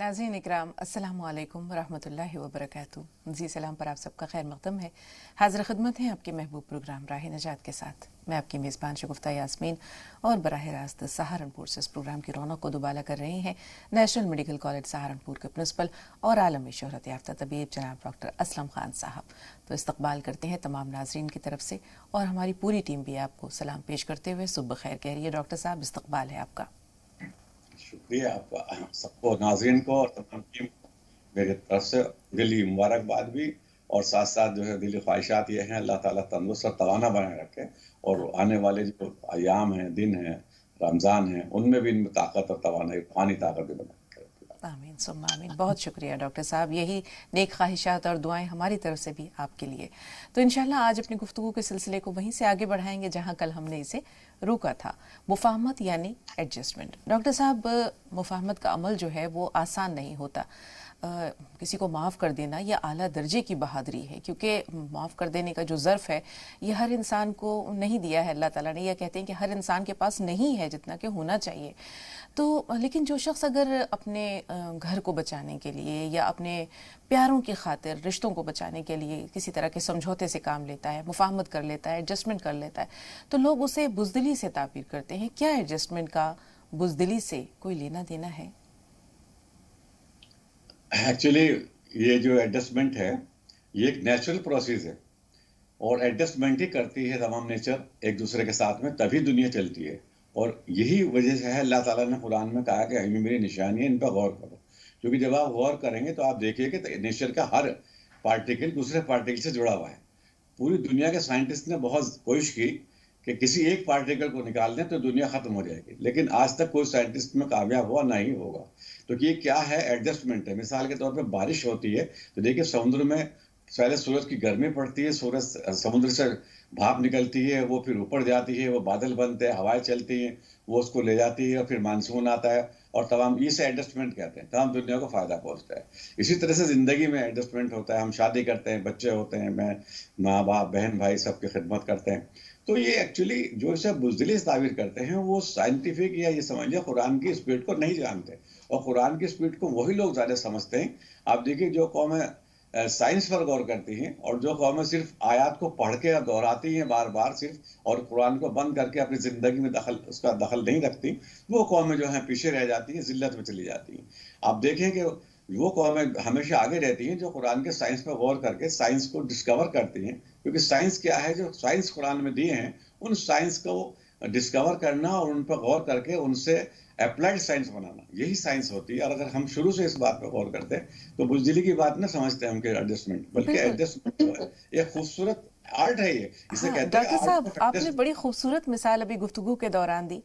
नाज़रीन इकराम अस्सलामु अलैकुम वरहमतुल्लाहि वबरकातुहू। जी सलाम पर आप सबका खैर मक़दम है। हाज़िर ख़िदमत है आपके महबूब प्रोग्राम राह नजात के साथ। मैं आपकी मेज़बान शगुफ्ता यास्मीन और बराह रास्त सहारनपुर से इस प्रोग्राम की रौनक को दुबाला कर रहे हैं नेशनल मेडिकल कॉलेज सहारनपुर के प्रिंसिपल और आलमी शोहरत याफ्ता तबीब जनाब डॉक्टर असलम खान साहब। तो इस्तकबाल करते हैं तमाम नाज़रीन की तरफ से और हमारी पूरी टीम भी आपको सलाम पेश करते हुए सुबह खैर कह रही है। डॉक्टर साहब इस्तकबाल है आपका। शुक्रिया आपका, सबको नाज़रीन को और तमाम टीम को मेरी तरफ से दिली मुबारकबाद भी। और साथ साथ जो है दिली ख्वाहिशात ये हैं अल्लाह ताला तंदुरुस्त और तवाना बनाए रखे और आने वाले जो अयाम हैं, दिन हैं, रमज़ान हैं, उनमें भी इनमें ताकत और तवानाई, रूहानी ताकत भी बनाए रखे। आमीन सुम्मा आमीन। बहुत शुक्रिया डॉक्टर साहब, यही नेक ख्वाहिशात और दुआएं हमारी तरफ से भी आपके लिए। तो इंशाल्लाह आज अपनी गुफ्तगू के सिलसिले को वहीं से आगे बढ़ाएंगे जहां कल हमने इसे रोका था, मुफाहमत यानी एडजस्टमेंट। डॉक्टर साहब, मुफाहमत का अमल जो है वो आसान नहीं होता। किसी को माफ़ कर देना यह आला दर्जे की बहादुरी है, क्योंकि माफ़ कर देने का जो ज़र्फ़ है यह हर इंसान को नहीं दिया है अल्लाह ताला ने। यह कहते हैं कि हर इंसान के पास नहीं है जितना कि होना चाहिए। तो लेकिन जो शख्स अगर अपने घर को बचाने के लिए या अपने प्यारों की खातिर रिश्तों को बचाने के लिए किसी तरह के समझौते से काम लेता है, मुफाहमत कर लेता है, एडजस्टमेंट कर लेता है, तो लोग उसे बुज़दिली से ताबीर करते हैं। क्या एडजस्टमेंट का बुज़दिली से कोई लेना देना है? एक्चुअली ये जो एडजस्टमेंट है ये एक नेचुरल प्रोसेस है और एडजस्टमेंट ही करती है तमाम नेचर एक दूसरे के साथ में, तभी दुनिया चलती है। और यही वजह से है अल्लाह ताला ने कुरान में कहा कि ये मेरी निशानी है, इन पर गौर करो। क्योंकि जब आप गौर करेंगे तो आप देखिए कि नेचर का हर पार्टिकल दूसरे पार्टिकल से जुड़ा हुआ है। पूरी दुनिया के साइंटिस्ट ने बहुत कोशिश की कि किसी एक पार्टिकल को निकाल दें तो दुनिया खत्म हो जाएगी, लेकिन आज तक कोई साइंटिस्ट में कामयाब हुआ नहीं होगा। तो ये क्या है? एडजस्टमेंट है। मिसाल के तौर पे बारिश होती है तो देखिए समुद्र में पहले सूरज की गर्मी पड़ती है, सूरज समुद्र से भाप निकलती है, वो फिर ऊपर जाती है, वो बादल बनते हैं, हवाएं चलती हैं, वो उसको ले जाती है और फिर मानसून आता है और तमाम इसे एडजस्टमेंट कहते हैं। तमाम दुनिया को फायदा पहुंचता है। इसी तरह से जिंदगी में एडजस्टमेंट होता है। हम शादी करते हैं, बच्चे होते हैं, मैं माँ बाप बहन भाई सबकी खिदमत करते हैं। तो ये एक्चुअली जो इसे बुज़दिली से ताबीर करते हैं वो साइंटिफिक या ये समझिए कुरान की स्पीड को नहीं जानते और कुरान की स्पीड को वही लोग ज़्यादा समझते हैं। आप देखिए जो कौमें साइंस पर गौर करती हैं और जो कौमें सिर्फ आयत को पढ़ के दोहराती हैं बार बार सिर्फ और कुरान को बंद करके अपनी ज़िंदगी में उसका दखल नहीं रखती, वो कौमें जो हैं पीछे रह जाती हैं, ज़िल्लत में चली जाती हैं। आप देखें कि वो कौमें हमेशा आगे रहती हैं जो कुरान के साइंस पर गौर करके साइंस को डिस्कवर करती हैं। क्योंकि साइंस क्या है? जो साइंस कुरान में दिए हैं उन साइंस को डिस्कवर करना और उन पर गौर करके उनसे अप्लाइड साइंस बनाना, यही साइंस होती है। और अगर हम शुरू से इस बात पर गौर करते हैं तो बुज़दिली की बात ना समझते हैं हम कि एडजस्टमेंट, बल्कि बिल्कुल। एडजस्टमेंट जो है एक खूबसूरत आर्ट है। ये इसे हाँ कहते हैं डॉक्टर आर्ट साहब, ऑफ आपने एडजस्टमेंट। बड़ी खूबसूरत मिसाल अभी गुफ्तगू के दौरान दी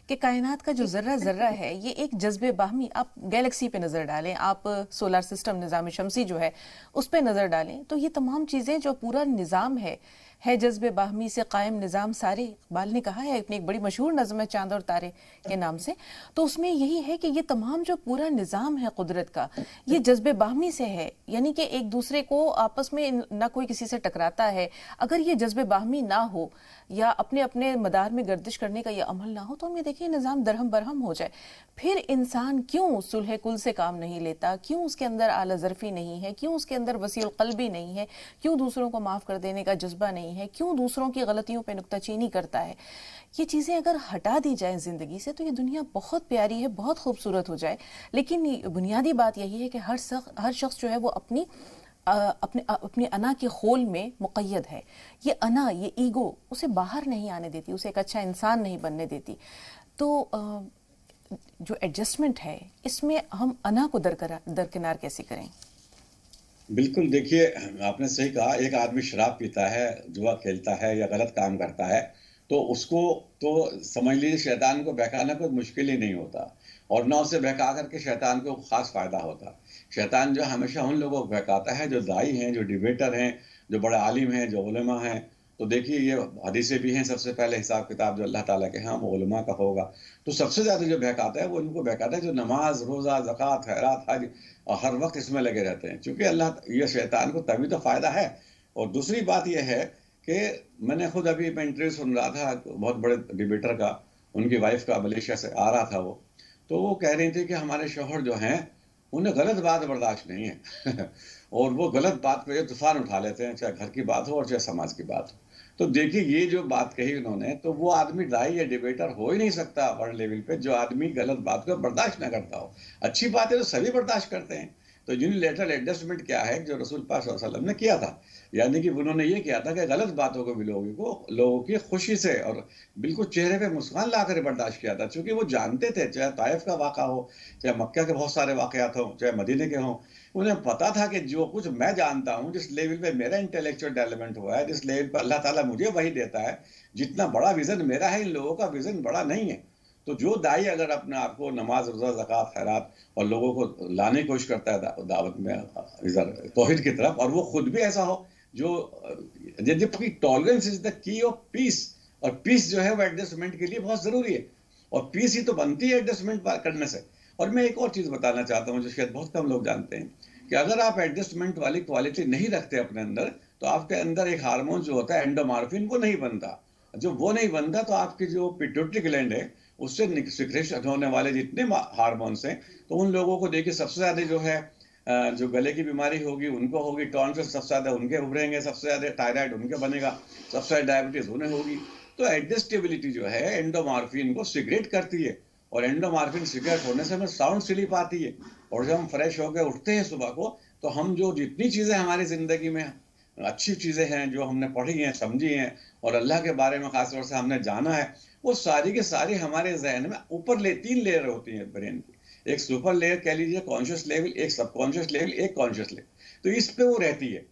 कि कायनात का जो जर्रा जर्रा है ये एक जज्बे बाहमी। आप गैलेक्सी पे नज़र डालें, आप सोलर सिस्टम निज़ाम शमसी जो है उस पे नज़र डालें, तो ये तमाम चीज़ें जो पूरा निज़ाम है जज्बे बाहमी से कायम निज़ाम। सारे इकबाल ने कहा है अपनी एक बड़ी मशहूर नज़्म है चांद और तारे के नाम से, तो उसमें यही है कि ये तमाम जो पूरा निज़ाम है कुदरत का ये जज्बे बाहमी से है, यानी कि एक दूसरे को आपस में ना कोई किसी से टकराता है। अगर ये जज्बे बाहमी ना हो या अपने अपने मदार में गर्दिश करने का ये अमल ना हो तो हम ये देखिए निज़ाम दरहम बरहम हो जाए। फिर इंसान क्यों सुलह कुल से काम नहीं लेता? क्यों उसके अंदर आला ज़र्फ़ी नहीं है? क्यों उसके अंदर वसीउल क़ल्बी नहीं है? क्यों दूसरों को माफ़ कर देने का जज्बा नहीं है? क्यों दूसरों की गलतियों पर नुक्ताचीनी करता है? ये चीज़ें अगर हटा दी जाए ज़िंदगी से तो ये दुनिया बहुत प्यारी है, बहुत खूबसूरत हो जाए। लेकिन बुनियादी बात यही है कि हर शख्स जो है वो अपनी अना के खोल में मुक़य्यद है। ये अना, ये ईगो उसे बाहर नहीं आने देती, उसे एक अच्छा इंसान नहीं बनने देती। तो जो एडजस्टमेंट है इसमें हम अना को दरकिनार कैसे करें? बिल्कुल, देखिए आपने सही कहा। एक आदमी शराब पीता है, जुआ खेलता है या गलत काम करता है तो उसको तो समझ लीजिए शैतान को बहकाना कोई मुश्किल ही नहीं होता और ना उसे बहका करके शैतान को खास फायदा होता। शैतान जो हमेशा उन लोगों को बहकाता है जो दाई हैं, जो डिबेटर हैं, जो बड़े आलिम हैं, जो उलमा हैं। तो देखिए ये हदीसें भी हैं, सबसे पहले हिसाब किताब जो अल्लाह ताला के यहाँ वो उलमा का होगा। तो सबसे ज़्यादा जो बहकाता है वो इनको बहकाता है जो नमाज, रोज़ा, ज़कात, खैरात, हज और हर वक्त इसमें लगे रहते हैं। चूँकि अल्लाह ये शैतान को तभी तो फ़ायदा है। और दूसरी बात ये है कि मैंने खुद अभी मैं इंटरव्यू सुन रहा था बहुत बड़े डिबेटर का, उनकी वाइफ का, मलेशिया से आ रहा था वो। तो वो कह रही थी कि हमारे शौहर जो हैं उन्हें गलत बात बर्दाश्त नहीं है और वो गलत बात पे तूफान उठा लेते हैं, चाहे घर की बात हो और चाहे समाज की बात हो। तो देखिए ये जो बात कही उन्होंने, तो वो आदमी दाई या डिबेटर हो ही नहीं सकता वर्ल्ड लेवल पे जो आदमी गलत बात को बर्दाश्त ना करता हो। अच्छी बात है तो सभी बर्दाश्त करते हैं। तो यूनिलेटरल एडजस्टमेंट क्या है जो रसूल पाक सल्लल्लाहु अलैहि वसल्लम ने किया था, यानी कि उन्होंने ये किया था कि गलत बातों को भी लोगों की खुशी से और बिल्कुल चेहरे पे मुस्कान लाकर बर्दाश्त किया था, क्योंकि वो जानते थे, चाहे ताइफ का वाक़ा हो, चाहे मक्का के बहुत सारे वाक़यात हों, चाहे मदीने के हों, उन्हें पता था कि जो कुछ मैं जानता हूँ, जिस लेवल पे मेरा इंटेलेक्चुअल डेवलपमेंट हुआ है, जिस लेवल पे अल्लाह ताला मुझे वही देता है, जितना बड़ा विजन मेरा है, इन लोगों का विजन बड़ा नहीं है। तो जो दाई अगर अपने आप को नमाज, रोजा, ज़कात, खैरात और लोगों को लाने की कोशिश करता है दावत में इधर तौहीद की तरफ, और वो खुद भी ऐसा हो जो जबकि tolerance is the key of peace, और पीस जो है वो एडजस्टमेंट के लिए बहुत जरूरी है, और पीस ही तो बनती है एडजस्टमेंट करने से। और मैं एक और चीज बताना चाहता हूँ जो शायद बहुत कम लोग जानते हैं कि अगर आप एडजस्टमेंट वाली क्वालिटी नहीं रखते अपने अंदर, तो आपके अंदर एक हार्मोन जो होता है एंडोमार्फिन, वो नहीं बनता। जो वो नहीं बनता तो आपकी जो पिट्यूटरी ग्लैंड है उससे सिक्रेशन होने वाले जितने हार्मोन्स हैं, तो उन लोगों को देखिए सबसे ज्यादा जो है जो गले की बीमारी होगी उनको होगी, टॉन्सिल्स सबसे ज्यादा उनके उभरेंगे, सबसे ज्यादा थायराइड उनके बनेगा, सबसे ज्यादा डायबिटीज उन्हें होगी। तो एडजस्टेबिलिटी जो है एंडोमार्फिन को सिक्रेट करती है, और एंडोमार्फिन सिक्रेट होने से हमें साउंड स्लीप आती है, और जब हम फ्रेश होकर उठते हैं सुबह को, तो हम जो जितनी चीजें हमारी जिंदगी में अच्छी चीजें हैं जो हमने पढ़ी हैं, समझी हैं, और अल्लाह के बारे में खासतौर से हमने जाना है, वो सारी की सारी हमारे जहन में ऊपर 3 लेयर होती हैं ब्रेन की। एक सुपर लेयर कह लीजिए, कॉन्शियस लेवल, एक सबकॉन्शियस लेवल, एक कॉन्शियस लेवल। तो इस पे वो रहती है।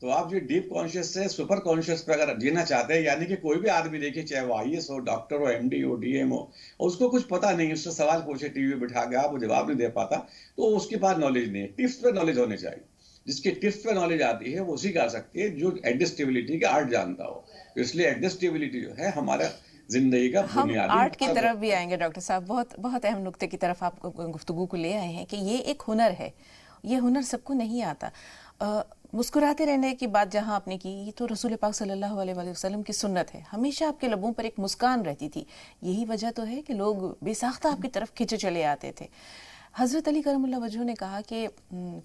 तो आप जो डीप कॉन्शियस से सुपर कॉन्शियस पे अगर जीना चाहते हैं, यानी कि कोई भी आदमी देखिए, चाहे वो आईएएस हो, डॉक्टर हो, एमडी हो, डीएम हो, उसको कुछ पता नहीं, उससे सवाल पूछे टीवी बिठा के, आप वो जवाब नहीं दे पाता, तो उसके पास नॉलेज नहीं है। टिप्स पे नॉलेज होनी चाहिए। जिसकी टिप्स पे नॉलेज आती है वो उसी कर सकती है जो एडजस्टेबिलिटी के आर्ट जानता हो। तो इसलिए एडजस्टेबिलिटी जो है हमारा जिंदगी का हम बुनियादी आर्ट की मकसद तरफ भी आएंगे डॉक्टर साहब, बहुत बहुत अहम नुक्ते की तरफ आप गुफ्तगू को ले आए हैं कि ये एक हुनर है, ये हुनर सबको नहीं आता। मुस्कुराते रहने की बात जहां आपने की, ये तो रसूल पाक सल्लल्लाहु अलैहि वसल्लम की सुन्नत है, हमेशा आपके लबों पर एक मुस्कान रहती थी। यही वजह तो है कि लोग बेसाख्ता आपकी तरफ खींचे चले आते थे। हज़रत अली करमुल्लाह वजह ने कहा कि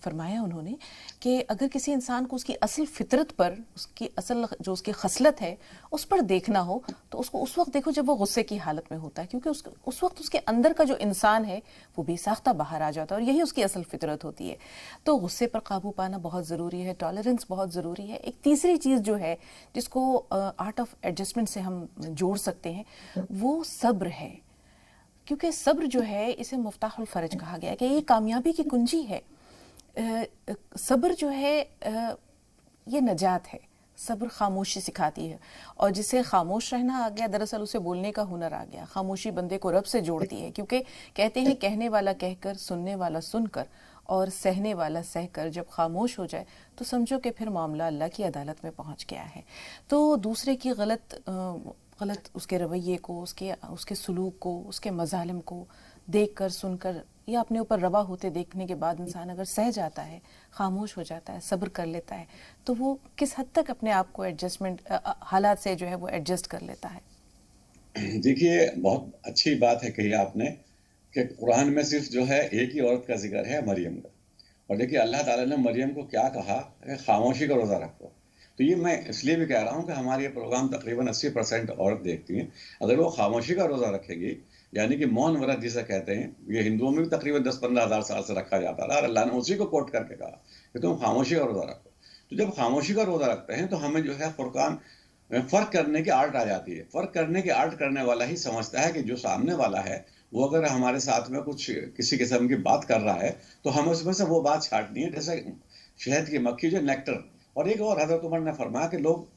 फरमाया उन्होंने कि अगर किसी इंसान को उसकी असल फितरत पर, उसकी असल जो उसकी खसलत है उस पर देखना हो, तो उसको उस वक्त देखो जब वो गुस्से की हालत में होता है, क्योंकि उस वक्त उसके अंदर का जो इंसान है वो बेसाख्ता बाहर आ जाता है, और यही उसकी असल फितरत होती है। तो गुस्से पर काबू पाना बहुत ज़रूरी है, टॉलरेंस बहुत ज़रूरी है। एक तीसरी चीज़ जो है जिसको आर्ट ऑफ एडजस्टमेंट से हम जोड़ सकते हैं, वो सब्र है, क्योंकि सब्र जो है इसे मुफ्ताहुल फरज कहा गया है कि ये कामयाबी की कुंजी है। सब्र जो है ये नजात है। सब्र खामोशी सिखाती है, और जिसे खामोश रहना आ गया, दरअसल उसे बोलने का हुनर आ गया। खामोशी बंदे को रब से जोड़ती है, क्योंकि कहते हैं कहने वाला कहकर, सुनने वाला सुनकर और सहने वाला सहकर जब खामोश हो जाए तो समझो कि फिर मामला अल्लाह की अदालत में पहुंच गया है। तो दूसरे की गलत उसके रवैये को, उसके सलूक को, उसके मजालिम को देखकर, सुनकर या अपने ऊपर रवा होते देखने के बाद इंसान अगर सह जाता है, खामोश हो जाता है, सब्र कर लेता है, तो वो किस हद तक अपने आप को हालात से जो है वो एडजस्ट कर लेता है। देखिए बहुत अच्छी बात है कही आपने कि कुरान में सिर्फ जो है एक ही औरत का जिक्र है, मरियम का। और देखिए अल्लाह ताला ने मरियम को क्या कहा, खामोशी का रोज़ा रखो। तो ये मैं इसलिए भी कह रहा हूँ कि हमारे ये प्रोग्राम तकरीबन 80% औरत देखती हैं। अगर वो खामोशी का रोज़ा रखेगी, यानी कि मौन व्रत जिसे कहते हैं, ये हिंदुओं में भी तकरीबन 10-15 हज़ार साल से रखा जाता रहा, और अल्लाह ने उसी को कोट करके कहा कि तुम खामोशी का रोज़ा रखो। तो जब खामोशी का रोज़ा रखते हैं तो हमें जो है फुरकान, फ़र्क करने की आर्ट आ जाती है। फ़र्क करने की आर्ट करने वाला ही समझता है कि जो सामने वाला है वो अगर हमारे साथ में कुछ किसी किस्म की बात कर रहा है तो हमें उसमें से वो बात छांटनी है, जैसे शहद की मक्खी जो नेक्टर। और एक और हज़रत उमर ने फरमाया कि लोग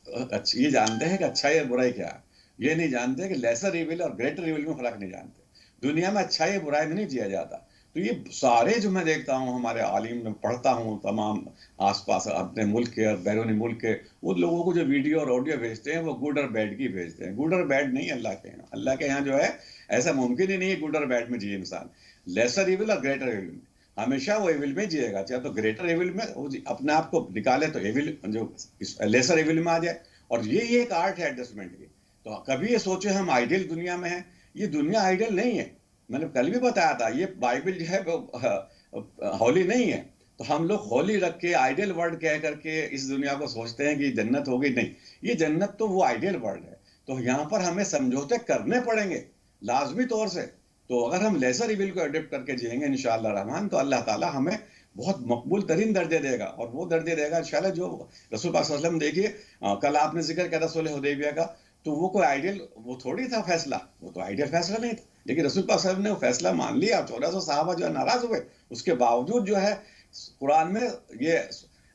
ये जानते हैं कि अच्छाई और बुराई क्या है, ये नहीं जानते कि लेसर इविल और ग्रेटर इविल में फ़र्क नहीं जानते। दुनिया में अच्छाई और बुराई में नहीं जिया जाता। तो ये सारे जो मैं देखता हूँ हमारे आलिम में पढ़ता हूँ, तमाम आसपास अपने मुल्क के और बैरूनी मुल्क के, उन लोगों को जो वीडियो और ऑडियो भेजते हैं वो गुड और बैड की भेजते हैं। गुड और बैड नहीं अल्लाह के यहाँ। अल्लाह के यहाँ जो है ऐसा मुमकिन ही नहीं है गुड और बैड में जिए इंसान। लेसर इविल और ग्रेटर इविल में हमेशा वो एविल में जिएगा, चाहे तो ग्रेटर एविल में अपने आप को निकाले तो एविल जो लेसर एविल में आ जाए। और ये एक आर्ट है एडजस्टमेंट की। तो कभी ये सोचे हम आइडियल दुनिया में हैं, ये दुनिया आइडियल नहीं है। मैंने कल भी बताया था, ये बाइबल जो है वो होली नहीं है। तो हम लोग होली रख के आइडियल वर्ड कह करके इस दुनिया को सोचते हैं कि जन्नत होगी, नहीं, ये जन्नत तो वो आइडियल वर्ड है। तो यहाँ पर हमें समझौते करने पड़ेंगे लाजमी तौर से। तो अगर हम लेसर इविल को अडॉप्ट करके जिएंगे इंशाअल्लाह रहमान, तो अल्लाह ताला हमें बहुत मकबूल तरीन दर्जे देगा, और वो दर्जे देगा इंशाअल्लाह जो रसूल पाक सल्लल्लाहु अलैहि वसल्लम, देखिए कल आपने जिक्र किया था सुलह हुदैबिया का, तो वो कोई आइडियल वो थोड़ी था फैसला, वो तो आइडियल फैसला नहीं था, लेकिन रसूल पाक सल्लल्लाहु अलैहि वसल्लम ने वो फैसला मान लिया। 1400 सहाबा जो है नाराज हुए, उसके बावजूद जो है कुरान में ये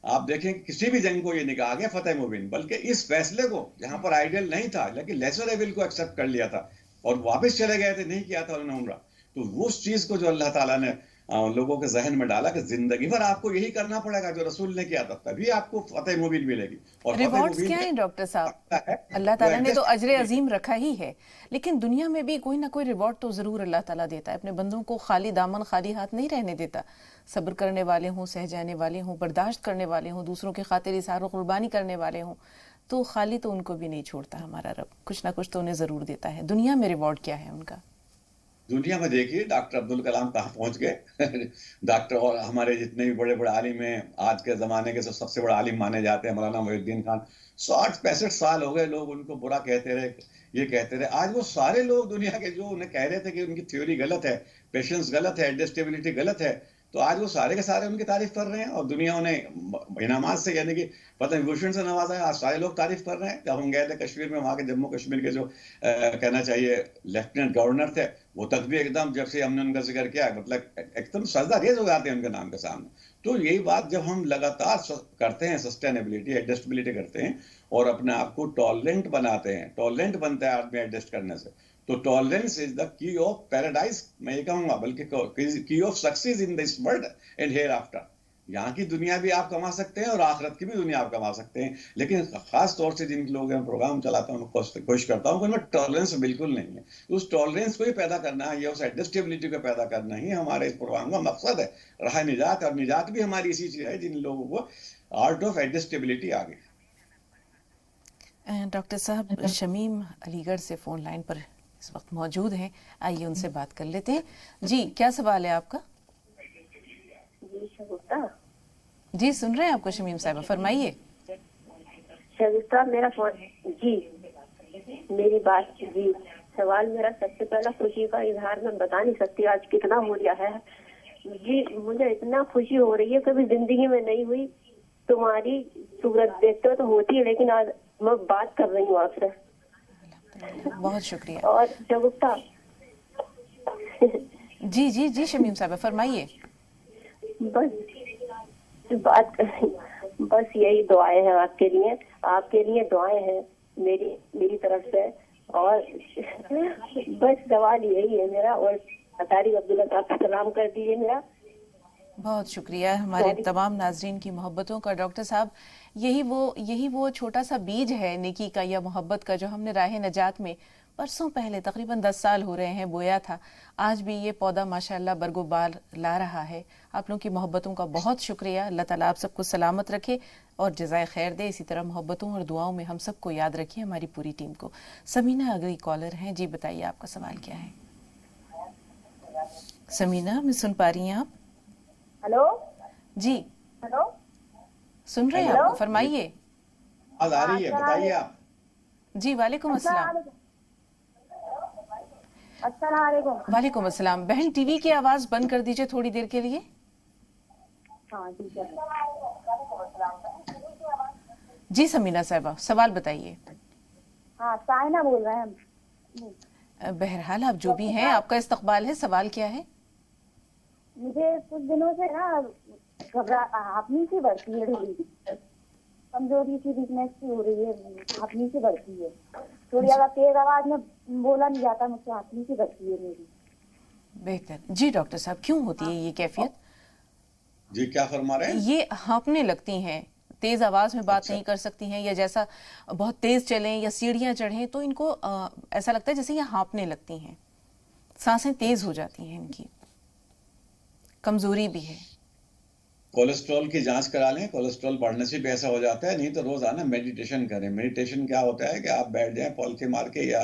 आप देखें किसी भी जंग को ये नहीं कहा गया फतेह मुबीन, बल्कि इस फैसले को जहां पर आइडियल नहीं था लेकिन लेसर एविल को एक्सेप्ट कर लिया था और वापस चले गए थे, नहीं किया था उन्होंने उम्रा। तो उस चीज को जो अल्लाह ताला ने लोगों के जहन में डाला कि जिंदगी भर आपको यही करना पड़ेगा जो रसूल ने किया था, तभी आपको फतेह मुबीन मिलेगी। और फतेह रिवॉर्ड्स मुबीन क्या है डॉक्टर साहब? है अल्लाह जो ताला ने तो एडजस्ट, अजर अजीम रखा ही है, लेकिन दुनिया में भी कोई ना कोई रिवॉर्ड तो जरूर अल्लाह ताला देता है। अपने बंदों को खाली दामन खाली हाथ नहीं रहने देता। सब्र करने वाले हों, सह जाने वाले हों, बर्दाश्त करने वाले हों, दूसरों की खातिर इज़हार कुर्बानी करने वाले हों, तो खाली तो उनको भी नहीं छोड़ता हमारा रब, कुछ ना कुछ तो उन्हें जरूर देता है। दुनिया में रिवॉर्ड क्या है उनका? दुनिया में देखिए डॉक्टर अब्दुल कलाम कहाँ पहुंच गए डॉक्टर और हमारे जितने भी बड़े बड़े आलिम हैं, आज के जमाने के सबसे बड़ा आलिम माने जाते हैं मौलाना मोहिउद्दीन खान, 60-65 साल हो गए लोग उनको बुरा कहते रहे, ये कहते रहे। आज वो सारे लोग दुनिया के जो उन्हें कह रहे थे कि उनकी थ्योरी गलत है, पेशेंस गलत है, एडजस्टेबिलिटी गलत है, तो आज वो सारे के सारे उनकी तारीफ कर रहे हैं और दुनिया उन्हें इनामात से यानी कि पद्म विभूषण से नवाजा है। आज सारे लोग तारीफ कर रहे हैं। जब हम गए थे कश्मीर में, वहां के जम्मू कश्मीर के जो कहना चाहिए लेफ्टिनेंट गवर्नर थे, वो तक भी एकदम जब से हमने उनका जिक्र किया मतलब एकदम सजदा रेज हो जाते हैं उनके नाम के सामने। तो यही बात जब हम लगातार करते हैं, सस्टेनेबिलिटी एडजस्टेबिलिटी करते हैं और अपने आप को टॉलरेंट बनाते हैं, टॉलरेंट बनता है आदमी एडजस्ट करने से, तो tolerance is the key of paradise, मैं ये कहूंगा, बल्कि की of success in this world and here after. यहाँ की दुनिया भी आप कमा सकते हैं और आखिरत की भी दुनिया आप कमा सकते हैं, लेकिन खास तौर से जिन लोगों में प्रोग्राम चलाता हूँ, कोशिश करता हूँ कि उनमें टॉलरेंस बिल्कुल नहीं है। उस टॉलरेंस को ही पैदा करना है, या उस एडजस्टेबिलिटी को पैदा करना ही हमारे इस प्रोग्राम का मकसद है। राह निजात, और निजात भी हमारी इसी चीज है जिन लोगों को आर्ट ऑफ एडजस्टेबिलिटी आ गई। डॉक्टर साहब, शमीम अलीगढ़ से फोन लाइन पर इस वक्त मौजूद हैं, आइए उनसे बात कर लेते हैं। जी, क्या सवाल है आपका? जी, सुन रहे हैं आपको शमीम साहब, फरमाइए। शगुफ्ता, मेरा फोन जी, मेरी बात जी, सवाल मेरा सबसे पहला खुशी का इजहार मैं बता नहीं सकती आज कितना हो गया है जी। मुझे इतना खुशी हो रही है, कभी जिंदगी में नहीं हुई। तुम्हारी सूरत देखते तो होती है, लेकिन आज मैं बात कर रही हूँ आपसे। बहुत शुक्रिया। और शगुफ्ता जी जी जी शमीम साहब, फरमाइए। बस यही दुआएं हैं आपके लिए दुआएं हैं मेरी तरफ से, और बस सवाल यही है मेरा। और अतारी अब्दुल्ला साहब को सलाम कर दीजिए मेरा। बहुत शुक्रिया हमारे तमाम नाजरीन की मोहब्बतों का। डॉक्टर साहब, यही वो छोटा सा बीज है नेकी का या मोहब्बत का जो हमने राह नजात में परसों पहले तकरीबन 10 साल हो रहे हैं बोया था। आज भी ये पौधा माशाल्लाह बरगोबार ला रहा है। आप लोगों की मोहब्बतों का बहुत शुक्रिया। अल्लाह ताला आप सबको सलामत रखे और जज़ाए खैर दे। इसी तरह मोहब्बतों और दुआओं में हम सबको याद रखिए, हमारी पूरी टीम को। समीना अगली कॉलर हैं। जी बताइए, आपका सवाल क्या है? समीना, मैं सुन पा रही हैं आप? हेलो जी, हेलो, सुन रहे हैं आपको, फरमाइए। आज आ रही है, बताइए आप। जी, वालेकुम अस्सलाम। वालेकुम अस्सलाम। बहन, टीवी की आवाज बंद कर दीजिए थोड़ी देर के लिए। हाँ ठीक है। जी समीना साहिबा, सवाल बताइए। हाँ, साइना बोल रहे हैं हम। बहरहाल आप जो भी हैं, आपका इस्तकबाल है। सवाल क्या है? मुझे कुछ दिनों से ना अपनी सी बढ़ती है, कमजोरी सी, वीकनेस सी हो रही है, अपनी सी बढ़ती है। थोड़ी अगर तेज आवाज में बोला नहीं जाता मुझसे, अपनी सी बढ़ती है मेरी। बेहतर। जी डॉक्टर साहब, क्यों होती है ये कैफियत? जी क्या फरमा रहे हैं? ये हाँफने लगती हैं, तेज आवाज में बात नहीं कर सकती हैं, या जैसा बहुत तेज चलें या सीढ़ियां चढ़ें तो इनको ऐसा लगता है जैसे ये हाँफने लगती हैं, सांसें तेज हो जाती हैं, इनकी कमजोरी भी है। कोलेस्ट्रॉल की जांच करा लें, कोलेस्ट्रॉल बढ़ने से भी ऐसा हो जाता है। नहीं तो रोजाना मेडिटेशन करें। मेडिटेशन क्या होता है कि आप बैठ जाएं पॉलिथी मार के या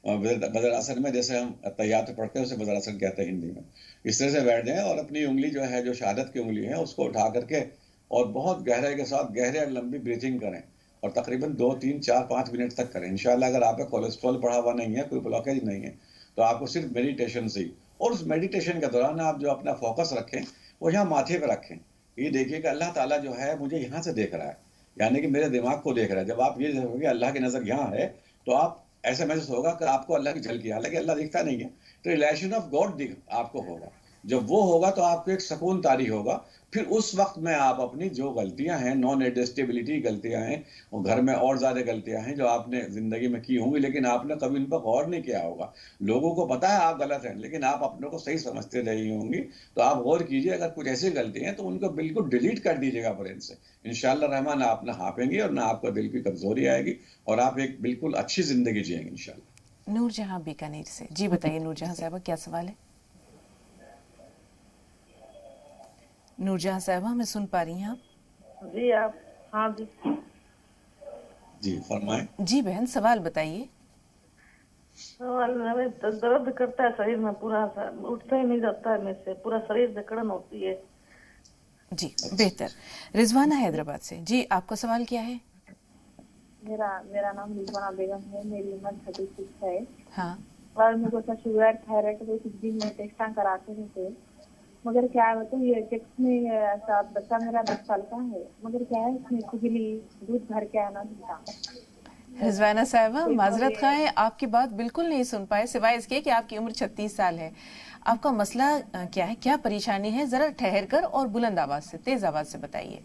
वज्रासन में, जैसे हम तैयात पढ़ते हैं उसे वज्रासन कहते हैं हिंदी में। इस तरह से बैठ जाएं और अपनी उंगली जो है, जो शहादत की उंगली है, उसको उठा करके और बहुत गहराई के साथ गहरे और लंबी ब्रीथिंग करें और तकरीबन 2 3 4 5 मिनट तक करें। इंशाल्लाह अगर आप पे कोलेस्ट्रॉल बढ़ा हुआ नहीं है, कोई ब्लॉकेज नहीं है, तो आपको सिर्फ मेडिटेशन से ही, और उस मेडिटेशन के दौरान आप जो अपना फोकस रखें वो यहाँ माथे पे रखें। ये देखिए कि अल्लाह ताला जो है मुझे यहाँ से देख रहा है, यानी कि मेरे दिमाग को देख रहा है। जब आप ये देखोगे अल्लाह की नज़र यहाँ है, तो आप ऐसा महसूस होगा कि आपको अल्लाह की झलकी, हालांकि अल्लाह दिखता नहीं है, तो रिलेशन ऑफ गॉड दिख आपको होगा। जब वो होगा तो आपको एक सुकून तारी होगा। फिर उस वक्त में आप अपनी जो गलतियां हैं, नॉन एडजस्टेबिलिटी गलतियां हैं, और घर में और ज्यादा गलतियां हैं जो आपने जिंदगी में की होंगी, लेकिन आपने कभी उन पर गौर नहीं किया होगा। लोगों को पता है आप गलत हैं, लेकिन आप अपने को सही समझते रही होंगी। तो आप गौर कीजिए, अगर कुछ ऐसी गलती हैं तो उनको बिल्कुल डिलीट कर दीजिएगा ब्रेन से। इंशाअल्लाह रहमान आप ना हाँपेंगे और ना आपको दिल की कमजोरी आएगी, और आप एक बिल्कुल अच्छी जिंदगी जिएंगे इंशाअल्लाह। नूरजहां बीकानेर से, जी बताइए नूरजहां साहबा, क्या सवाल है? नूरजहां साहबा, हमें सुन पा रही हैं आप? जी आप, हाँ जी जी फरमाएं। जी बहन, सवाल बताइए। सवाल हमें दर्द करता है शरीर में, पूरा उठता ही नहीं जाता है मेरे से, पूरा शरीर जकड़न होती है। जी बेहतर। रिजवाना हैदराबाद से, जी आपका सवाल क्या है? मेरा नाम रिजवाना बेगम है, मेरी उम्र 36 है। हाँ और मेरे को शुगर थायराइड को कुछ दिन में टेस्ट कराते थे, मगर क्या है तो ये टेस्ट में ऐसा, बच्चा मेरा 10 साल का है, मगर क्या है इसमें खुजली, दूध भर के आना था। रिजवाना साहबा, माजरत खाएं, आपकी बात बिल्कुल नहीं सुन पाए, सिवाय इसके कि आपकी उम्र 36 साल है। आपका मसला क्या है, क्या परेशानी है? जरा ठहर कर और बुलंद आवाज से, तेज आवाज से बताइए।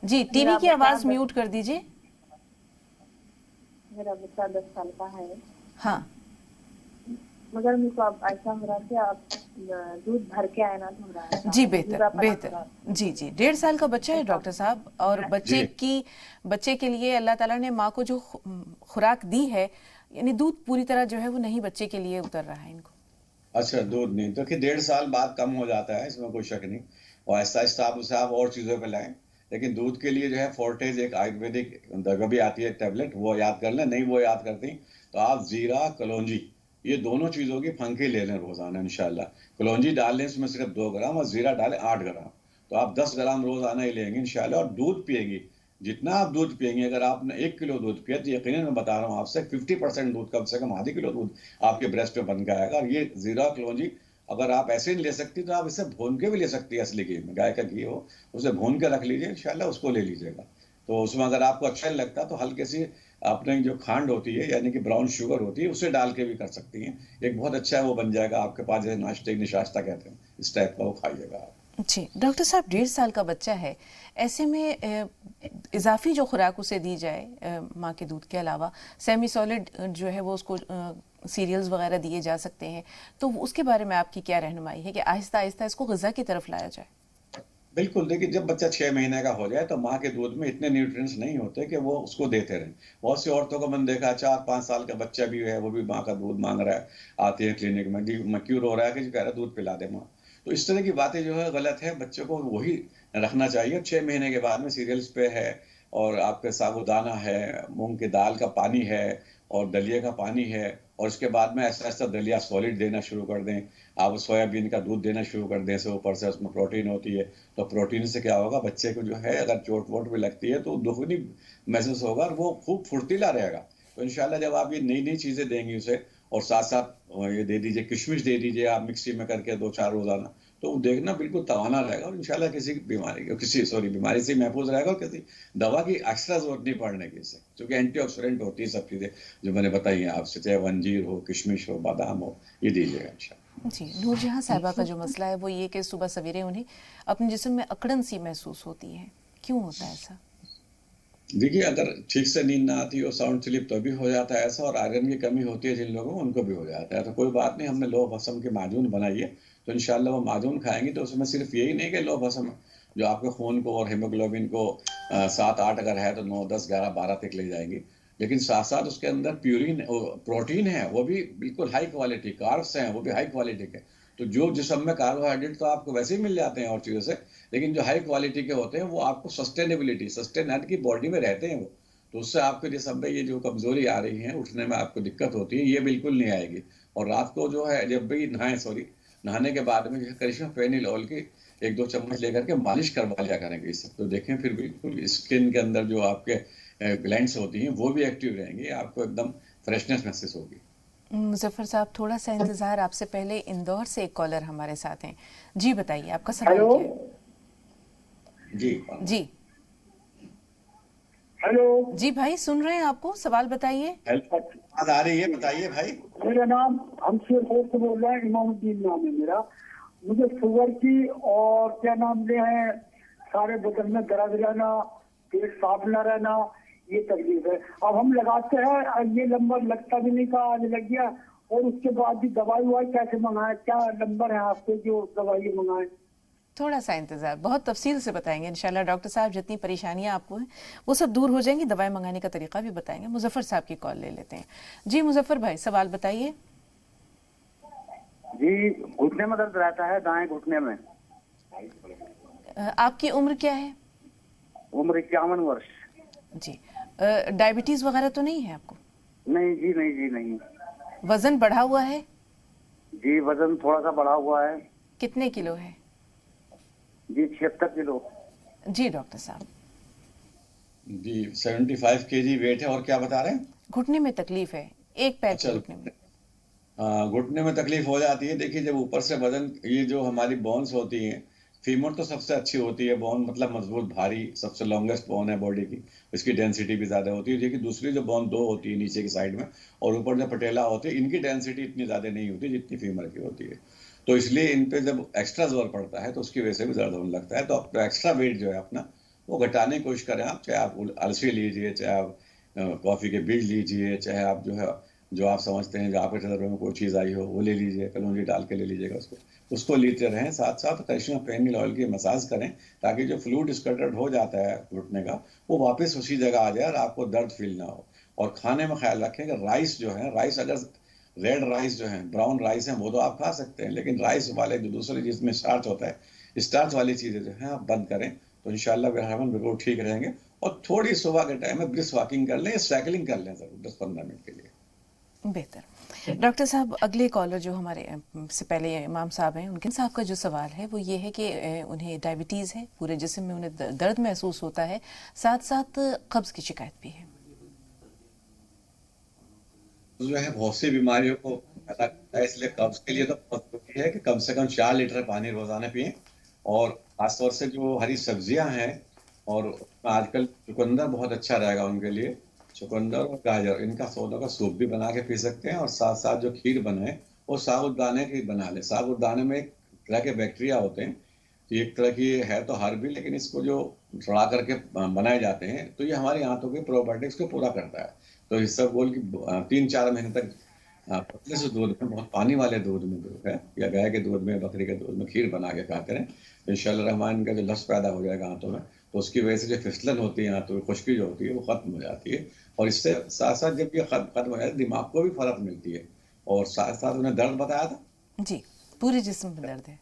जी टीवी की आवाज म्यूट कर दीजिए। मेरा बच्चा 10 साल का है। हाँ मगर मुझको अब ऐसा हो रहा है कि अब दूध भर के आना हो रहा है। जी बेहतर बेहतर। जी जी, 1.5 साल का बच्चा है डॉक्टर साहब, और बच्चे के लिए अल्लाह ताला ने माँ को जो खुराक दी है, यानी दूध पूरी तरह जो है वो नहीं बच्चे के लिए उतर रहा है इनको। अच्छा, दूध नहीं तो कि 1.5 साल बाद कम हो जाता है, इसमें कोई शक नहीं, और आहिस्ता आहिस्ता आप उसे आप और चीज़ों पे लाएं। लेकिन दूध के लिए जो है फोर्टेज एक आयुर्वेदिक दवा भी आती है, टैबलेट, वो याद कर लें। नहीं वो याद करती तो आप जीरा कलौंजी, ये दोनों चीज़ों की फंकी ले लें रोजाना इंशाल्लाह। कलौंजी डाल लें इसमें सिर्फ 2 ग्राम, और जीरा डालें 8 ग्राम, तो आप 10 ग्राम रोजाना ही लेंगे इंशाल्लाह। और दूध पिएंगी, जितना आप दूध पिएंगे, अगर आपने 1 किलो दूध पिया तो यकीनन मैं बता रहा हूँ आपसे 50% दूध, कम से कम आधी किलो दूध आपके ब्रेस्ट पे बन के आएगा। और ये जीरा कलौंजी अगर आप ऐसे नहीं ले सकती तो आप इसे भून के भी ले सकती है, असली घी में, गाय का घी हो, उसे भून के रख लीजिए इंशाल्लाह, उसको ले लीजिएगा। तो उसमें अगर आपको अच्छा नहीं लगता तो हल्के सी आपने जो खांड होती है, यानी कि ब्राउन शुगर होती है, उसे डाल के भी कर सकती हैं। एक बहुत अच्छा वो बन जाएगा आपके पास, जैसे नाश्ते निशास्ता कहते हैं, इस टाइप का वो खाइएगा आप। जी डॉक्टर साहब, 1.5 साल का बच्चा है, ऐसे में इजाफी जो खुराक उसे दी जाए माँ के दूध के अलावा, सेमी सॉलिड जो है वो उसको सीरियल्स वगैरह दिए जा सकते हैं, तो उसके बारे में आपकी क्या रहनुमाई है कि आहिस्ता आहिस्ता इसको ग़िज़ा की तरफ लाया जाए? बिल्कुल, देखिए जब बच्चा 6 महीने का हो जाए तो माँ के दूध में इतने न्यूट्रिएंट्स नहीं होते कि वो उसको देते रहें। बहुत सी औरतों को मैंने देखा 4-5 साल का बच्चा भी है, वो भी माँ का दूध मांग रहा है, आती है क्लिनिक में, क्यों रो रहा है, कि कह रहा है दूध पिला दे माँ। तो इस तरह की बातें जो है गलत है, बच्चों को वही रखना चाहिए। 6 महीने के बाद में सीरियल्स पे है, और आपके साबूदाना है, मूंग की दाल का पानी है, और दलिया का पानी है, और उसके बाद में ऐसा ऐसा दलिया सॉलिड देना शुरू कर दें। आप सोयाबीन का दूध देना शुरू कर दें, से ऊपर से उसमें प्रोटीन होती है, तो प्रोटीन से क्या होगा, बच्चे को जो है अगर चोट वोट भी लगती है तो दुगनी महसूस होगा, और वो खूब फुर्तीला रहेगा। तो इंशाल्लाह जब आप ये नई नई चीज़ें देंगी उसे, और साथ साथ ये दे दीजिए, किशमिश दे दीजिए आप मिक्सी में करके 2-4 रोजाना, तो वो देखना बिल्कुल तवाना रहेगा, और इंशाल्लाह बीमारी से महफूज रहेगा, और किसी दवा की एक्स्ट्रा जरूरत नहीं पड़ने की इससे, क्योंकि एंटीऑक्सीडेंट होती है सब चीज़ें जो मैंने बताई हैं आपसे, चाहे अंजीर हो, किशमिश हो, बादाम हो, ये दीजिएगा इंशाल्लाह। जी नूरजहां साहिबा का जो मसला है वो ये कि सुबह सवेरे उन्हें अपने जिस्म में अकड़न सी महसूस होती है, क्यों होता है ऐसा? देखिए अगर ठीक से नींद ना आती हो, साउंड स्लीप, तो भी हो जाता है ऐसा, और आयरन की कमी होती है जिन लोगों को, उनको भी हो जाता है। तो कोई बात नहीं, हमने लौह भस्म के माजून बनाई है, तो इंशाल्लाह वो माजून खाएंगे तो उसमें सिर्फ यही नहीं कि लौह भस्म जो आपके खून को और हीमोग्लोबिन को 7-8 अगर है तो 9, 10, 11, 12 तक ले जाएंगी, लेकिन साथ साथ उसके अंदर प्रोटीन है, वो भी बिल्कुल हाई क्वालिटी, कार्ब्स हैं वो भी हाई क्वालिटी के। तो जो जिस्म में कार्बोहाइड्रेट तो आपको वैसे ही मिल जाते हैं और चीज़ों से, लेकिन जो हाई क्वालिटी के होते हैं वो आपको सस्टेनेबिलिटी की बॉडी में रहते हैं वो, तो उससे आपके लिए सब में ये जो कमजोरी आ रही है, उठने में आपको दिक्कत होती है, ये बिल्कुल नहीं आएगी। और रात को जो है जब भी नहाने के बाद में जो है करिश्मा फेनिल ऑयल की 1-2 चम्मच लेकर के मालिश करवा लिया करेंगे इससे, तो देखें फिर बिल्कुल स्किन के अंदर जो आपके ग्लैंड्स होती हैं वो भी एक्टिव रहेंगी, आपको एकदम फ्रेशनेस महसूस होगी। मुजफ्फर साहब, थोड़ा सा इंतजार, आपसे पहले इंदौर से एक कॉलर हमारे साथ हैं। जी बताइए, आपका सवाल हेलो। क्या है? जी जी हेलो। जी भाई, सुन रहे हैं आपको, सवाल बताइए। हेल्प बात आ रही है, बताइए भाई। मेरा नाम हमशेर से बोल रहा है, इमामुद्दीन नाम है मेरा। मुझे शुगर की और क्या नाम ले है, सारे बदन में दर्द रहना, पेट साफ न रहना, ये तकलीफ है। अब हम लगाते हैं, ये नंबर लगता भी नहीं था, आज लग गया। और उसके बाद भी दवाई वाई कैसे मंगाए, क्या नंबर है आपके जो दवाई मंगाए? थोड़ा सा इंतजार, बहुत तफसील से बताएंगे इंशाल्लाह। डॉक्टर साहब, जितनी परेशानियां आपको हैं वो सब दूर हो जाएंगी, दवाई मंगाने का तरीका भी बताएंगे। मुजफ्फर साहब की कॉल ले लेते हैं। जी मुजफ्फर भाई, सवाल बताइए। जी, घुटने में दर्द रहता है, दाएं घुटने में। आपकी उम्र क्या है? उम्र 51 वर्ष। जी, डायबिटीज वगैरह तो नहीं है आपको? नहीं जी, नहीं जी, नहीं। वजन बढ़ा हुआ है? जी, वजन थोड़ा सा बढ़ा हुआ है। कितने किलो है? जी, 76 किलो। जी डॉक्टर साहब। जी 75 kg वेट है, और क्या बता रहे हैं? घुटने में तकलीफ है, एक पैर के अच्छा, घुटने में। घुटने में तकलीफ हो जाती है। देखिए, जब ऊपर से वजन, ये जो हमारी बोन्स होती हैं, फीमर तो सबसे अच्छी होती है बोन, मतलब मजबूत भारी, सबसे लॉन्गेस्ट बोन है बॉडी की, इसकी डेंसिटी भी ज्यादा होती है। देखिए दूसरी जो बोन दो होती है नीचे की साइड में, और ऊपर जो पटेला होती है, इनकी डेंसिटी इतनी ज्यादा नहीं होती जितनी फीमर की होती है। तो इसलिए इन पे जब एक्स्ट्रा जोर पड़ता है तो उसकी वजह से भी दर्द होने लगता है। तो आप एक्स्ट्रा वेट जो है अपना वो घटाने की कोशिश करें आप, चाहे आप अलसी लीजिए, चाहे आप कॉफी के बीज लीजिए, चाहे आप जो है जो आप समझते हैं जो आपके शरीर में कोई चीज़ आई हो वो ले लीजिए, कलौंजी डाल के ले लीजिएगा उसको लेते रहें। साथ साथ करिश्मा फेनिल ऑयल की मसाज करें, ताकि जो फ्लूइड स्कैटर्ड हो जाता है घुटने का वो वापस उसी जगह आ जाए और आपको दर्द फील ना हो। और खाने में ख्याल रखें कि राइस जो है, राइस अगर रेड राइस जो है, ब्राउन राइस है, वो तो आप खा सकते हैं, लेकिन राइस वाले जो दूसरे जिसमें स्टार्च होता है, स्टार्च वाली चीज़ें जो है आप बंद करें, तो इंशाल्लाह विरामन बिल्कुल ठीक रहेंगे। और थोड़ी सुबह के टाइम में ब्रिस्क वॉकिंग कर लें, साइकिलिंग कर लें जरूर 10-15 मिनट के लिए। बेहतर। डॉक्टर साहब, अगले कॉलर जो हमारे से पहले इमाम साहब हैं, उनके साहब का जो सवाल है वो ये है कि उन्हें डायबिटीज़ है, पूरे जिस्म में उन्हें दर्द महसूस होता है, साथ साथ कब्ज़ की शिकायत भी है। जो है बहुत सी बीमारियों को पैदा करता है, इसलिए कब्ज के लिए तो बहुत जरूरी है कि कम से कम 4 लीटर पानी रोजाना पिएं। और खासतौर से जो हरी सब्जियां हैं, और आजकल चुकंदर बहुत अच्छा रहेगा उनके लिए। चुकंदर और गाजर, इनका दोनों का सूप भी बना के पी सकते हैं। और साथ साथ जो खीर बनाए वो साबुदाने की बना ले। साबुदाने में एक तरह के बैक्टीरिया होते हैं, तो एक तरह की है तो हर भी, लेकिन इसको जो सड़ा करके बनाए जाते हैं तो ये हमारी आंतों के प्रोबायोटिक्स को पूरा करता है। तो इस सब बोल की 3-4 महीने तक पतले से दूध में, बहुत पानी वाले दूध में जो है, या गाय के दूध में, बकरी के दूध में खीर बना के खाते रहें, तो इंशाल्लाह रहमान का जो लस पैदा हो जाएगा आंतों में, तो उसकी वजह से जो फिसलन होती है आंतों की, खुश्की जो होती है वो खत्म हो जाती है। और इससे साथ साथ जब ये खत्म हो जाती है, दिमाग को भी फर्क मिलती है। और साथ साथ उन्हें दर्द बताया था, जी, पूरे जिस्म में दर्द है,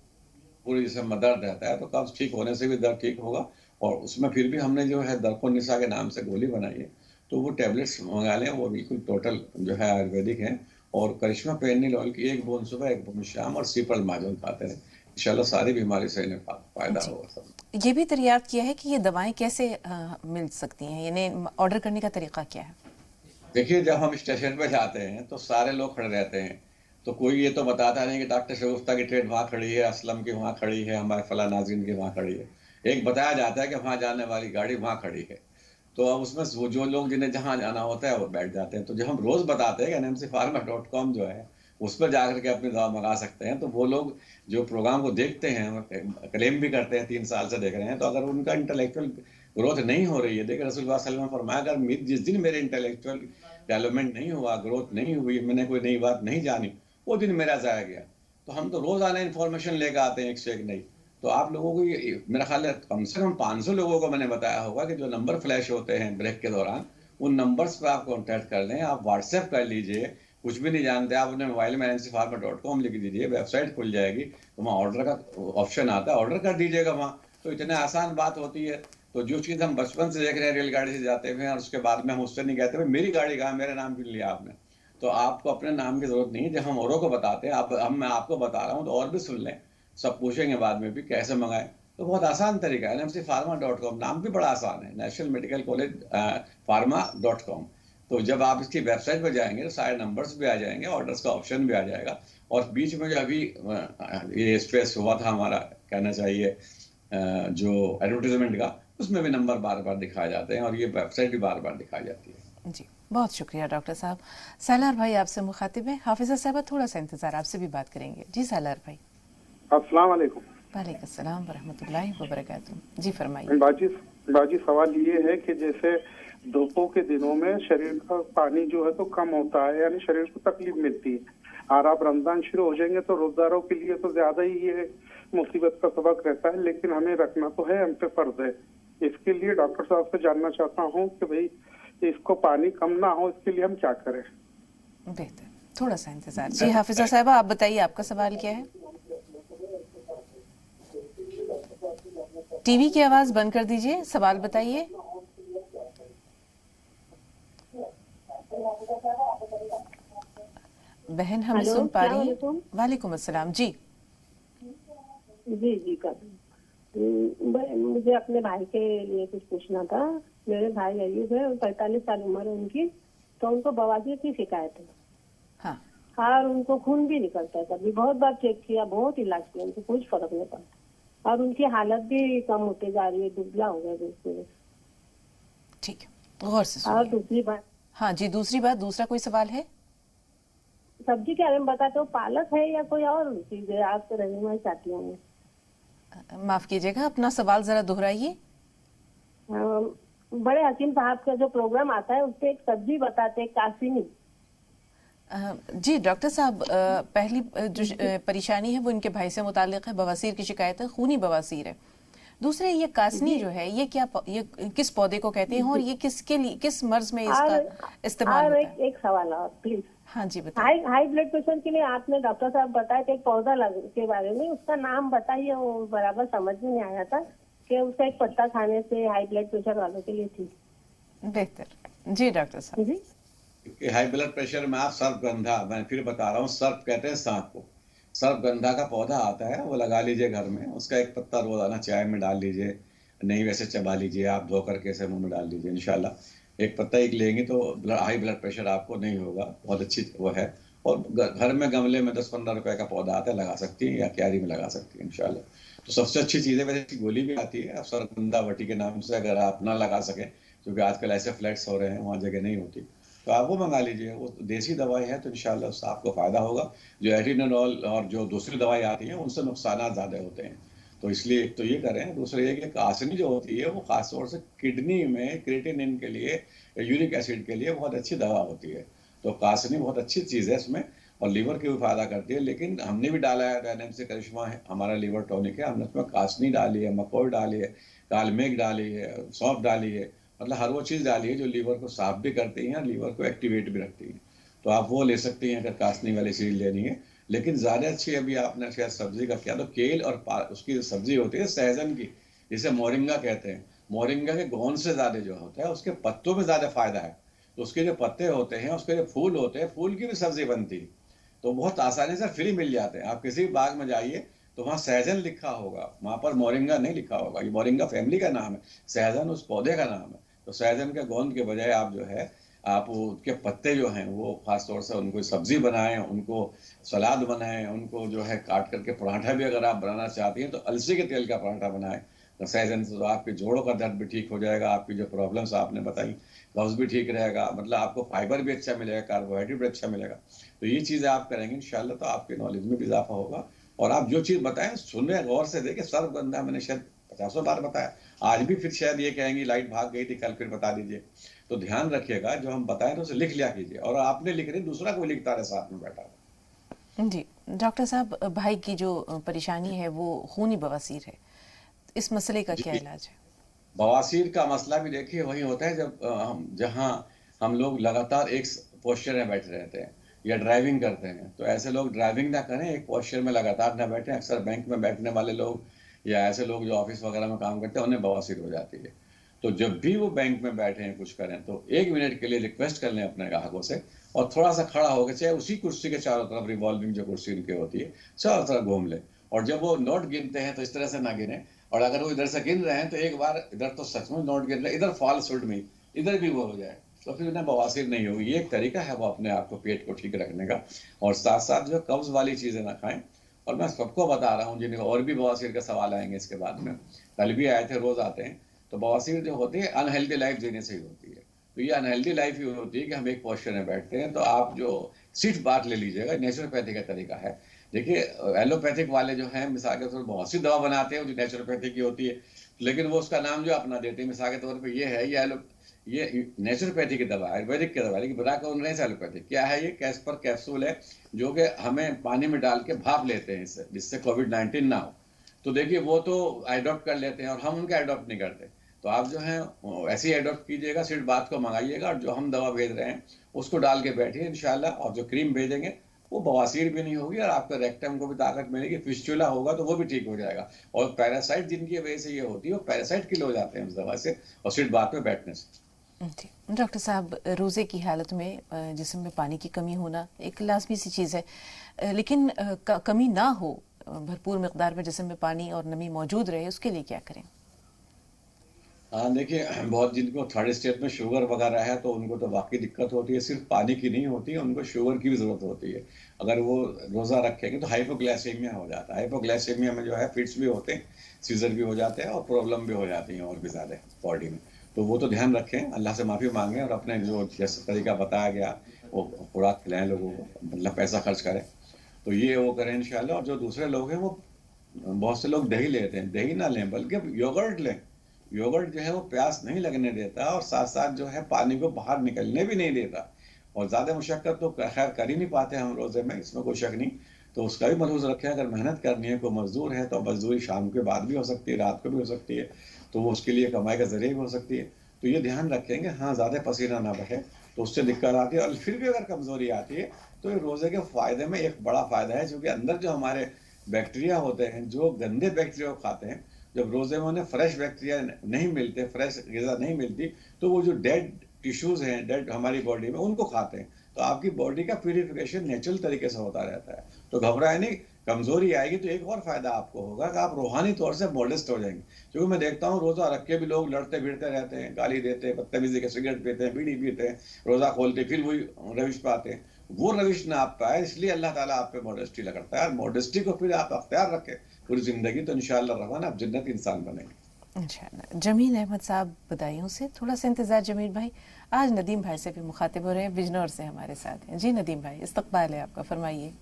पूरे जिस्म में दर्द रहता है, तो कब्ज ठीक होने से भी दर्द ठीक होगा। और उसमें फिर भी हमने जो है दरकुनिसा के नाम से गोली बनाई है, तो वो टैबलेट्स मंगा लें, वो बिल्कुल टोटल जो है आयुर्वेदिक है। और करिश्मा फेनिल ऑयल की 1 बूंद सुबह 1 बूंद शाम, और सीपल माजून खाते रहे, इंशाल्लाह सारी बीमारी से इन्हें फायदा होगा। सब ये भी दरियाफ्त किया है कि ये दवाएं कैसे मिल सकती हैं, यानी ऑर्डर करने का तरीका क्या है? देखिए, जब हम स्टेशन पे जाते हैं तो सारे लोग खड़े रहते हैं, तो कोई ये तो बताता नहीं कि डॉक्टर शगुफ्ता की ट्रेन वहाँ खड़ी है, असलम की वहाँ खड़ी है, हमारे फला नाज़रीन की वहाँ खड़ी है। एक बताया जाता है कि वहाँ जाने वाली गाड़ी वहाँ खड़ी है। तो अब उसमें वो जो लोग जिन्हें जहाँ जाना होता है वो बैठ जाते हैं। तो जो हम रोज बताते हैं nmcpharma.com जो है, उस पर जाकर के अपनी दवा मंगा सकते हैं। तो वो लोग जो प्रोग्राम को देखते हैं, क्लेम भी करते हैं, 3 साल से देख रहे हैं, तो अगर उनका इंटेलेक्चुअल ग्रोथ नहीं हो रही है, देखिए रसूलुल्लाह सल्लल्लाहु अलैहि वसल्लम फरमाया, अगर जिस दिन मेरे इंटेलेक्चुअल डेवलपमेंट नहीं हुआ, ग्रोथ नहीं हुई, मैंने कोई नई बात नहीं जानी, वो दिन मेरा जाया गया। तो हम तो रोजाना इन्फॉर्मेशन लेकर आते हैं, एक से एक नई। तो आप लोगों को मेरा ख्याल है कम से कम 500 लोगों को मैंने बताया होगा कि जो नंबर फ्लैश होते हैं ब्रेक के दौरान, उन नंबर्स पर आप कांटेक्ट कर लें, आप व्हाट्सएप कर लीजिए। कुछ भी नहीं जानते आप, अपने मोबाइल में nmcpharma.com लिख दीजिए, वेबसाइट खुल जाएगी, तो वहाँ ऑर्डर का ऑप्शन आता है, ऑर्डर कर दीजिएगा वहाँ। तो इतने आसान बात होती है। तो जो चीज़ हम बचपन से देख रहे हैं रेलगाड़ी से जाते हुए और उसके बाद में हम उससे नहीं कहते भाई मेरी गाड़ी कहाँ, मेरा नाम क्यों लिया आपने। तो आपको अपने नाम की जरूरत नहीं है। जब हम औरों को बताते हैं, मैं आपको बता रहा हूँ तो और भी सुन लें, सब पूछेंगे बाद में भी कैसे मंगाएं। तो बहुत आसान तरीका है, nmcpharma.com, नाम भी बड़ा आसान है, नेशनल मेडिकल कॉलेज pharma.com। तो जब आप इसकी वेबसाइट पर जाएंगे तो सारे नंबर्स भी आ जाएंगे, ऑर्डर्स का ऑप्शन भी आ जाएगा। और बीच में जो अभी ये स्ट्रेस हुआ था हमारा, कहना चाहिए जो एडवर्टाइजमेंट का, उसमें भी नंबर बार बार दिखाए जाते हैं और ये वेबसाइट भी बार बार दिखाई जाती है। जी, बहुत शुक्रिया डॉक्टर साहब। सालार भाई आपसे मुखातिब है, हाफिजा साहबा थोड़ा सा इंतजार, आपसे भी बात करेंगे। जी सालार भाई। अस्सलाम वालेकुम। वालेकुम सलाम व रहमतुल्लाहि व बरकातुहू। जी फरमाइए। बाजी सवाल ये है कि जैसे धूपों के दिनों में शरीर का पानी जो है तो कम होता है, यानी शरीर को तकलीफ मिलती है। और आप रमजान शुरू हो जाएंगे तो रोजादारों के लिए तो ज्यादा ही ये मुसीबत का सबक रहता है, लेकिन हमें रखना तो है, हम पे फर्ज है। इसके लिए डॉक्टर साहब से जानना चाहता हूँ कि भाई इसको पानी कम ना हो, इसके लिए हम क्या करें। बेहतर, थोड़ा सा इंतजार। जी हाफिजा साहबा आप बताइए, आपका सवाल क्या है? टीवी की आवाज बंद कर दीजिए, सवाल बताइए। बहन हम सुन पा रही हैं। वालेकुम अस्सलाम। जी जी जी कर मुझे अपने भाई के लिए कुछ पूछना था। मेरे भाई अयूब है, 45 साल उम्र है उनकी, तो उनको बवासीर की शिकायत है। हाँ, और उनको खून भी निकलता है, कभी बहुत बार चेक किया, बहुत इलाज किया, उनको कुछ फर्क नहीं पड़ता और उनकी हालत भी कम होती जा रही है, दुबला हो गया बिल्कुल। ठीक है, गौर से सुनिए। और दूसरी बात, हाँ जी, दूसरी बात, दूसरा कोई सवाल है? सब्जी के बारे में बताते हो, पालक है या कोई और चीज है? आपसे रहनुमाई चाहती हूँ मैं। माफ कीजिएगा, अपना सवाल जरा दोहराइए। बड़े हकीम साहब का जो प्रोग्राम आता है उससे एक सब्जी बताते हैं, कासिनी। जी डॉक्टर साहब, पहली जो परेशानी है वो इनके भाई से मुतालिक है, बवासीर की शिकायत है, खूनी बवासीर है। दूसरे ये कासनी जो है ये क्या, ये किस पौधे को कहते हैं और ये किसके लिए, किस मर्ज में इसका इस्तेमाल होता है? एक सवाल और प्लीज। हाँ जी बताइए। हाई ब्लड प्रेशर के लिए आपने डॉक्टर साहब बताया था एक पौधा के बारे में, उसका नाम बताइए, वो बराबर समझ में नहीं आया था कि उसका एक पत्ता खाने से हाई ब्लड प्रेशर वालों के लिए ठीक। बेहतर जी डॉक्टर साहब। जी हाई ब्लड प्रेशर में आप सर्पगंधा, मैं फिर बता रहा हूँ, सर्प कहते हैं सांप को। सर्पगंधा का पौधा आता है, वो लगा लीजिए घर में, उसका एक पत्ता रोजाना चाय में डाल लीजिए, नहीं वैसे चबा लीजिए आप, धो करके ऐसे मुंह में डाल लीजिए, इंशाल्लाह एक पत्ता एक लेंगे तो हाई ब्लड प्रेशर आपको नहीं होगा। बहुत अच्छी वो है। और घर में गमले में 10-15 रुपए का पौधा आता है, लगा सकती है, या क्यारी में लगा सकती है इंशाल्लाह। तो सबसे अच्छी चीज़ है, वैसे इसकी गोली भी आती है, सर्पगंधा वटी के नाम से, अगर आप ना लगा सकें, क्योंकि आजकल ऐसे फ्लैट्स हो रहे हैं वहाँ जगह नहीं होती, तो आप वो मंगा लीजिए, वो देसी दवाई है, तो इंशाल्लाह उससे आपको फायदा होगा। जो एटिनोल और जो दूसरी दवाई आती है उनसे नुकसान ज़्यादा होते हैं, तो इसलिए एक तो ये करें। दूसरे ये कि कासनी जो होती है वो खासतौर से किडनी में क्रिएटिनिन के लिए, यूरिक एसिड के लिए बहुत अच्छी दवा होती है। तो कासनी बहुत अच्छी चीज़ है इसमें, और लीवर की भी फायदा करती है। लेकिन हमने भी डाला है, एनएमसी करिश्मा है हमारा लीवर टॉनिक है, हमने उसमें कासनी डाली है, मकोई डाली है, कालमेघ डाली है, सौंफ डाली है, मतलब हर वो चीज़ डाली है जो लीवर को साफ भी करती है, लीवर को एक्टिवेट भी रखती है। तो आप वो ले सकती हैं अगर कासनी वाली चीज़ लेनी है। लेकिन ज़्यादा अच्छी, अभी आपने शायद सब्जी का किया, तो केल और उसकी सब्जी होती है सहजन की, जिसे मोरिंगा कहते हैं। मोरिंगा के गोंद से ज़्यादा जो होता है उसके पत्तों में ज़्यादा फायदा है। तो उसके जो पत्ते होते हैं, उसके जो फूल होते हैं, फूल की भी सब्जी बनती है, तो बहुत आसानी से फ्री मिल जाते हैं। आप किसी भी बाग में जाइए तो वहाँ सहजन लिखा होगा, वहाँ पर मोरिंगा नहीं लिखा होगा। ये मोरिंगा फैमिली का नाम है, सहजन उस पौधे का नाम है। तो सहजन के गोंद के बजाय आप जो है, आप उसके पत्ते जो हैं वो खासतौर से उनको सब्जी बनाएं, उनको सलाद बनाएं, उनको जो है काट करके पराठा भी अगर आप बनाना चाहती हैं तो अलसी के तेल का पराठा बनाएं। तो सहजन से तो आपके जोड़ों का दर्द भी ठीक हो जाएगा, आपकी जो प्रॉब्लम्स आपने बताई कब्ज भी ठीक रहेगा, मतलब आपको फाइबर भी अच्छा मिलेगा, कार्बोहाइड्रेट भी अच्छा मिलेगा। तो ये चीज़ें आप करेंगे इंशाल्लाह तो आपके नॉलेज में भी इजाफा होगा। और आप जो चीज़ बताएं सुन रहे गौर से देखिए। सर्पगंधा मैंने शायद 50 बार बताया, आज भी फिर शायद ये कहेंगी लाइट भाग गई थी, कल फिर बता दीजिए। तो ध्यान रखिएगा, जो हम बताएं तो उसे लिख लिया कीजिए, और आपने लिख रही दूसरा कोई लिखता रहे साथ में बैठा। जी डॉक्टर साहब, भाई की जो परेशानी है वो खूनी बवासीर है, इस मसले का क्या इलाज है? बवासीर का मसला भी देखिए वही होता है जब जहाँ हम लोग लगातार एक पोस्चर में बैठे रहते हैं या ड्राइविंग करते हैं, तो ऐसे लोग ड्राइविंग ना करें, एक पोस्चर में लगातार ना बैठें। अक्सर बैंक में बैठने वाले लोग या ऐसे लोग जो ऑफिस वगैरह में काम करते हैं उन्हें बवासीर हो जाती है। तो जब भी वो बैंक में बैठे हैं कुछ करें तो 1 मिनट के लिए रिक्वेस्ट कर लें अपने ग्राहकों से, और थोड़ा सा खड़ा होकर, चाहे उसी कुर्सी के चारों तरफ, रिवॉल्विंग जो कुर्सी उनकी होती है, चारों तरफ घूम लें। और जब वो नोट गिनते हैं तो इस तरह से ना गिने, और अगर वो इधर से गिन रहे हैं तो एक बार इधर तो सचमुच नोट गिन रहे, इधर फॉल्स में इधर भी वो हो जाए, तो फिर उन्हें बवासीर नहीं होगी। ये एक तरीका है वो अपने आप को, पेट को ठीक रखने का। और साथ साथ जो कब्ज वाली चीजें ना खाएं। और मैं सबको बता रहा हूँ जिनको और भी बवासीर का सवाल आएंगे इसके बाद में, कल भी आए थे, रोज आते हैं, तो बवासीर जो होती है अनहेल्दी लाइफ जीने से ही होती है। तो ये अनहेल्दी लाइफ ही होती है कि हम एक पोस्चर में बैठते हैं। तो आप जो सीट बात ले लीजिएगा, नेचुरोपैथी का तरीका है। देखिए एलोपैथिक वाले जो हैं मिसाल के तौर पर बहुत सी दवा बनाते हैं जो नेचुरोपैथी की होती है, लेकिन वो उसका नाम जो अपना देते हैं, मिसाल के तौर पर ये है ये नेचुरोपैथी की दवा, आयुर्वेदिक की दवा, लेकिन बता कौन रहे हैं एलोपैथिक क्या है? ये कैस्पर कैप्सूल है जो कि हमें पानी में डाल के भाप लेते हैं इससे, जिससे कोविड-19 ना हो। तो देखिए वो तो अडॉप्ट कर लेते हैं और हम उनके अडॉप्ट नहीं करते। तो आप जो है ऐसे ही अडॉप्ट कीजिएगा, सिर्फ बात को मंगाइएगा और जो हम दवा भेज रहे हैं उसको डाल के बैठिए इंशाल्लाह। और जो क्रीम भेजेंगे वो बवासीर भी नहीं होगी और आपका रेक्टम को भी ताकत मिलेगी, फिस्टुला होगा तो वो भी ठीक हो जाएगा। और पैरासाइट जिनकी वजह से ये होती है वो पैरासाइट किल हो जाते हैं उस दवा से और सिर्फ बात में बैठने से। जी डॉक्टर साहब, रोज़े की हालत में जिस्म में पानी की कमी होना एक लाजमी सी चीज़ है, लेकिन कमी ना हो, भरपूर मिकदार में जिस्म में पानी और नमी मौजूद रहे, उसके लिए क्या करें? हाँ देखिए, बहुत जिनको थर्ड स्टेज में शुगर वगैरह है तो उनको तो वाकई दिक्कत होती है, सिर्फ पानी की नहीं होती है, उनको शुगर की भी जरूरत होती है। अगर वो रोज़ा रखेंगे तो हाइपोग्लाइसेमिया हो जाता है। हाइपोग्लाइसेमिया में जो है फिट्स भी होते हैं, सीजर भी हो जाते हैं और प्रॉब्लम भी हो जाती हैं और भी ज़्यादा बॉडी में। तो वो तो ध्यान रखें, अल्लाह से माफ़ी मांगें और अपने जो जैसे तरीका बताया गया वो खुराक खिलाएं लोगों को, मतलब पैसा खर्च करें, तो ये वो करें इंशाल्लाह। और जो दूसरे लोग हैं वो, बहुत से लोग दही लेते हैं, दही ना लें बल्कि योगर्ट लें। योगर्ट जो है वो प्यास नहीं लगने देता और साथ साथ जो है पानी को बाहर निकलने भी नहीं देता। और ज़्यादा मुशक्क़त तो खैर कर ही नहीं पाते हम रोज़े में, इसमें कोई शक नहीं। तो उसका भी मलहूज़ रखें, अगर मेहनत करनी है, कोई मजदूर है तो मजदूरी शाम के बाद भी हो सकती है, रात को भी हो सकती है, तो वो उसके लिए कमाई का जरिया भी हो सकती है। तो ये ध्यान रखेंगे, हाँ ज़्यादा पसीना ना बहे तो उससे दिक्कत आती है। और फिर भी अगर कमज़ोरी आती है तो ये रोज़े के फ़ायदे में एक बड़ा फ़ायदा है, क्योंकि अंदर जो हमारे बैक्टीरिया होते हैं, जो गंदे बैक्टीरिया को खाते हैं, जब रोज़े में उन्हें फ्रेश बैक्टीरिया नहीं मिलते, फ्रेश ग़िज़ा नहीं मिलती, तो वो जो डेड टिश्यूज़ हैं, डेड हमारी बॉडी में, उनको खाते हैं। तो आपकी बॉडी का प्यूरिफिकेशन नेचुरल तरीके से होता रहता है। तो घबराए नहीं, कमज़ोरी आएगी तो एक और फ़ायदा आपको होगा कि आप रूहानी तौर से मॉडेस्ट हो जाएंगे। क्योंकि मैं देखता हूँ रोज़ा रख के भी लोग लड़ते भिड़ते रहते हैं, गाली देते हैं, बदतमीज़ी के सिगरेट पीते हैं, बीड़ी पीते हैं, रोज़ा खोलते फिर वही रविश पे आते हैं। वो रविश ना आप पाए, इसलिए अल्लाह ताला आप पे मॉडेस्टी लगाता है। और मॉडेस्टी को फिर आप अख्तियार रखें पूरी ज़िंदगी, तो इंशाअल्लाह रहमान आप जन्नती इंसान बनेंगे इंशाअल्लाह। जमील अहमद साहब बदायूं से, थोड़ा सा इंतज़ार जमील भाई, आज नदीम भाई से भी मुखातिब हो रहे हैं, बिजनौर से हमारे साथ हैं। जी नदीम भाई, इस्तक़बाल है आपका, फरमाइए।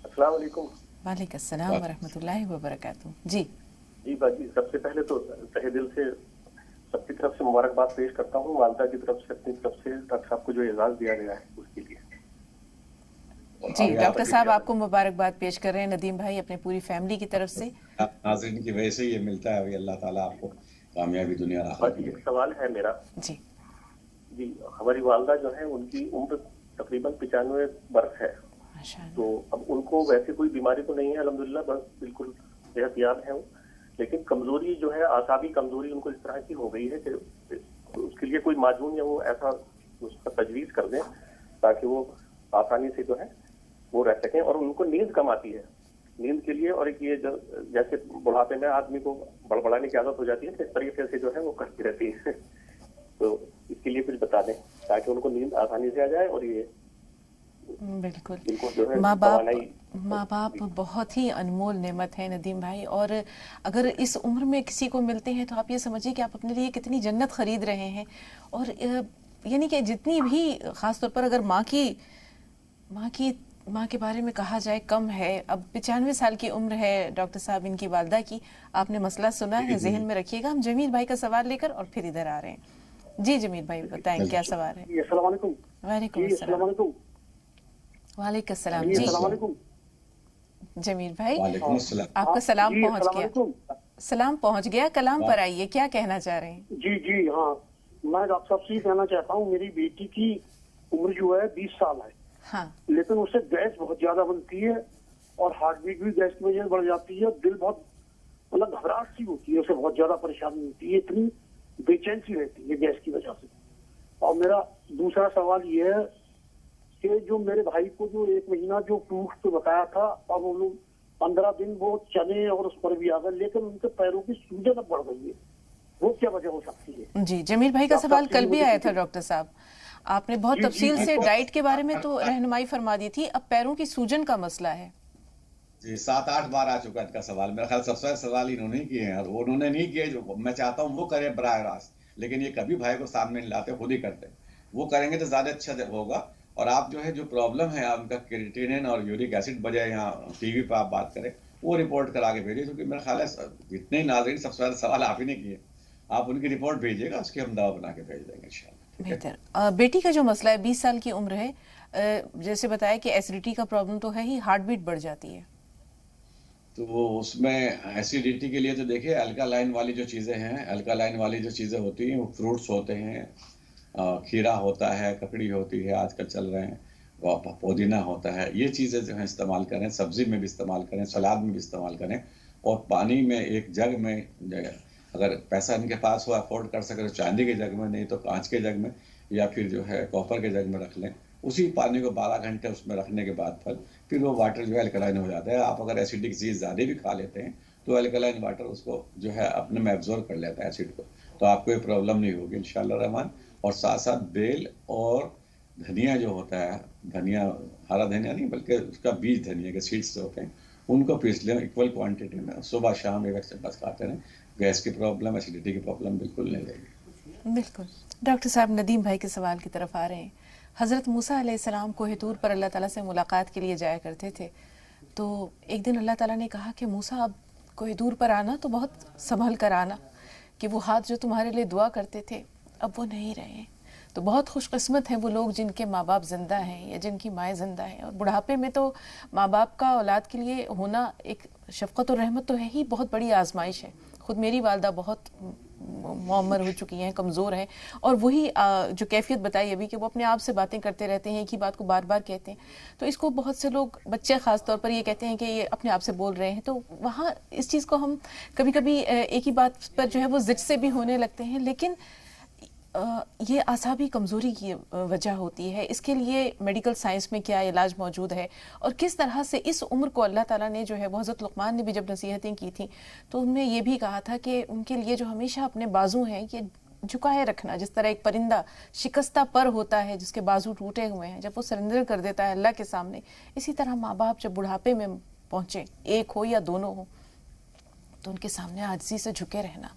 अस्सलाम वालेकुम। वालेकुम अस्सलाम व रहमतुल्लाहि व बरकातुहू। जी बाजी, सबसे पहले तो तहे दिल से सबकी तरफ से मुबारकबाद पेश करता हूँ, वालदा की तरफ से, अपनी तरफ से, डॉक्टर साहब को जो एजाज दिया गया है उसके लिए। जी डॉक्टर साहब आपको मुबारकबाद पेश कर रहे हैं नदीम भाई अपने पूरी फैमिली की तरफ से। नाज़रीन की वजह से ये मिलता है, अल्लाह ताला आपको कामयाबी दुनिया और आखिरत में। एक सवाल है मेरा। जी जी, हमारी वालदा जो है उनकी उम्र तकरीबन 95 बरस है, तो अब उनको वैसे कोई बीमारी तो नहीं है अल्हम्दुलिल्लाह, बस बिल्कुल सेहतयाब है वो, लेकिन कमजोरी जो है, आसाबी कमजोरी उनको इस तरह की हो गई है कि उसके लिए कोई माजून या वो ऐसा उसका तजवीज़ कर दें ताकि वो आसानी से जो है वो रह सकें। और उनको नींद कम आती है, नींद के लिए, और एक ये जैसे बुढ़ापे में आदमी को बड़बड़ाने की आदत हो जाती है, इस तरीके से जो है वो करती रहती है। तो इसके लिए कुछ बता दें ताकि उनको नींद आसानी से आ जाए। और ये बिल्कुल, माँ बाप बहुत ही अनमोल नेमत है नदीम भाई, और अगर इस उम्र में किसी को मिलते हैं तो आप ये समझिए कि आप अपने लिए कितनी जन्नत खरीद रहे हैं। और यानी कि जितनी भी, ख़ास तौर पर अगर माँ के बारे में कहा जाए कम है। अब 95 साल की उम्र है डॉक्टर साहब इनकी वालदा की, आपने मसला सुना है, जहन में रखिएगा। हम जमील भाई का सवाल लेकर और फिर इधर आ रहे हैं। जी जमील भाई बताएं क्या सवाल है। अस्सलाम वालेकुम। वालेकुम अस्सलाम। वालेकुम अस्सलाम। जी जमील भाई आपका सलाम पहुंच गया, सलाम पहुंच गया, कलाम पर आइए, क्या कहना चाह रहे हैं? जी जी हाँ, मैं डॉक्टर साहब से कहना चाहता हूँ, मेरी बेटी की उम्र जो है 20 साल है, हाँ, लेकिन उससे गैस बहुत ज्यादा बनती है और हार्ट बीट भी गैस की वजह से बढ़ जाती है, दिल बहुत मतलब घबराहट सी होती है, उसे बहुत ज्यादा परेशानी होती है, इतनी बेचैन सी रहती है गैस की वजह से। और मेरा दूसरा सवाल ये है कि जो मेरे भाई को जो 1 महीना जो टूट पे बताया था, अब वो लोग 15 दिन वो चले और उस पर भी आ गए, लेकिन उनके पैरों की सूजन अब बढ़ गई है, वो क्या वजह हो सकती है? जी, जमीर भाई का सवाल कल भी आया था डॉक्टर साहब, आपने बहुत तफसील से डाइट के बारे में तो रहनुमाई फरमा दी थी, अब पैरों की सूजन का मसला है। जी 7-8 बार आ चुका है इनका सवाल, मेरा ख्याल सबसे सवाल इन्होंने ही किए हैं, और उन्होंने नहीं किए जो मैं चाहता हूँ वो करे बराह रास्त, लेकिन ये कभी भाई को सामने नहीं लाते, खुद ही करते। वो करेंगे तो ज्यादा अच्छा होगा। और आप जो है जो प्रॉब्लम है आपका क्रिएटिनिन और यूरिक एसिड बजाय यहाँ टीवी पर आप बात करें, वो रिपोर्ट करा के भेजिए, क्योंकि मेरा ख्याल है जितने नाज़रीन सबसे ज्यादा सवाल आप ही ने किए, आप उनकी रिपोर्ट भेजिएगा, उसकी हम दवा बना के भेज देंगे इंशाल्लाह। बेहतर। बेटी का जो मसला है, 20 साल की उम्र है, जैसे बताया कि एसिडिटी का प्रॉब्लम तो है ही, हार्ट बीट बढ़ जाती है, तो वो उसमें एसिडिटी के लिए तो देखिए अल्कालाइन वाली जो चीज़ें हैं, अल्कालाइन वाली जो चीज़ें होती हैं वो फ्रूट्स होते हैं, खीरा होता है, ककड़ी होती है, आजकल चल रहे हैं, पुदीना होता है, ये चीज़ें जो है इस्तेमाल करें, सब्जी में भी इस्तेमाल करें, सलाद में भी इस्तेमाल करें, और पानी में एक जग में, अगर पैसा इनके पास हो अफोर्ड कर सके तो चांदी के जग में, नहीं तो कांच के जग में या फिर जो है कॉपर के जग में रख लें। उसी पानी को 12 घंटे उसमें रखने के बाद फिर वो वाटर जो है अल्कलाइन हो जाता है। आप अगर एसिडिक चीज़ ज़्यादा भी खा लेते हैं तो अल्कलाइन वाटर उसको जो है अपने में एब्जॉर्ब कर लेता है एसिड को, तो आपको ये प्रॉब्लम नहीं होगी इंशाल्लाह रहमान। और साथ साथ बेल और धनिया जो होता है, धनिया हरा धनिया नहीं बल्कि उसका बीज धनिया के सीड्स होते हैं, उनको पीस लें इक्वल क्वांटिटी में, सुबह शाम एक चम्मच खाते रहें, गैस की प्रॉब्लम, एसिडिटी की प्रॉब्लम बिल्कुल नहीं रहेगी। बिल्कुल। डॉक्टर साहब, नदीम भाई के सवाल की तरफ आ रहे हैं। हज़रत मूसा अलैहिस्सलाम कोहे तूर पर अल्लाह ताला से मुलाकात के लिए जाया करते थे, तो एक दिन अल्लाह ताला ने कहा कि मूसा अब कोहे तूर पर आना तो बहुत संभल कर आना, कि वो हाथ जो तुम्हारे लिए दुआ करते थे अब वो नहीं रहे। तो बहुत खुशकिस्मत हैं वो लोग जिनके माँ बाप ज़िंदा हैं या जिनकी माएँ ज़िंदा हैं, और बुढ़ापे में तो माँ बाप का औलाद के लिए होना एक शफ़क़त और रहमत तो है ही, बहुत बड़ी आजमाइश है। ख़ुद मेरी वालदा बहुत मुअम्मर हो चुकी हैं, कमज़ोर हैं, और वही जो कैफियत बताई अभी कि वो अपने आप से बातें करते रहते हैं, एक ही बात को बार बार कहते हैं, तो इसको बहुत से लोग, बच्चे ख़ास तौर पर ये कहते हैं कि ये अपने आप से बोल रहे हैं। तो वहाँ इस चीज़ को हम कभी कभी एक ही बात पर जो है वो ज़िद से भी होने लगते हैं, लेकिन ये आसाबी कमज़ोरी की वजह होती है। इसके लिए मेडिकल साइंस में क्या इलाज मौजूद है, और किस तरह से इस उम्र को अल्लाह ताला ने जो है, वो हज़रत लुक़मान ने भी जब नसीहतें की थी तो उनमें ये भी कहा था कि उनके लिए जो हमेशा अपने बाजू हैं ये झुकाए रखना, जिस तरह एक परिंदा शिकस्ता पर होता है जिसके बाजू टूटे हुए हैं, जब वो सरेंडर कर देता है अल्लाह के सामने, इसी तरह माँ बाप जब बुढ़ापे में पहुँचे, एक हो या दोनों हो, तो उनके सामने आजिज़ी से झुके रहना।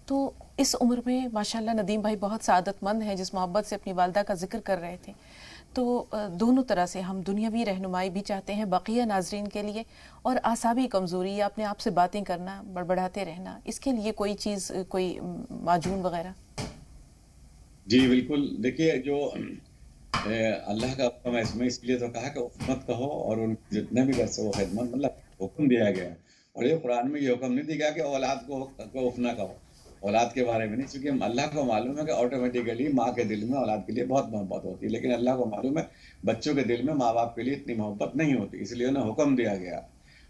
तो इस उम्र में माशाल्लाह नदीम भाई बहुत सादतमंद हैं, जिस मोहब्बत से अपनी वालदा का जिक्र कर रहे थे, तो दोनों तरह से हम दुनियावी रहनुमाई भी चाहते हैं बक़िया नाजरीन के लिए, और आसाबी कमज़ोरी या अपने आप से बातें करना, बड़बड़ाते रहना, इसके लिए कोई चीज़, कोई माजून वगैरह? जी बिल्कुल। देखिए जो अल्लाह का हुक्म है इसमें, इसलिए तो कहा कि उफ़ मत कहो, और उन जितने भी कर सको खिदमत, मतलब हुक्म दिया गया है। और ये कुरान में ये हुक्म नहीं दिया कि औलाद को उफ़ ना कहो, औलाद के बारे में नहीं, क्योंकि अल्लाह को मालूम है कि ऑटोमेटिकली माँ के दिल में औलाद के लिए बहुत मोहब्बत होती है, लेकिन अल्लाह को मालूम है बच्चों के दिल में माँ बाप के लिए इतनी मोहब्बत नहीं होती, इसलिए उन्हें हुक्म दिया गया।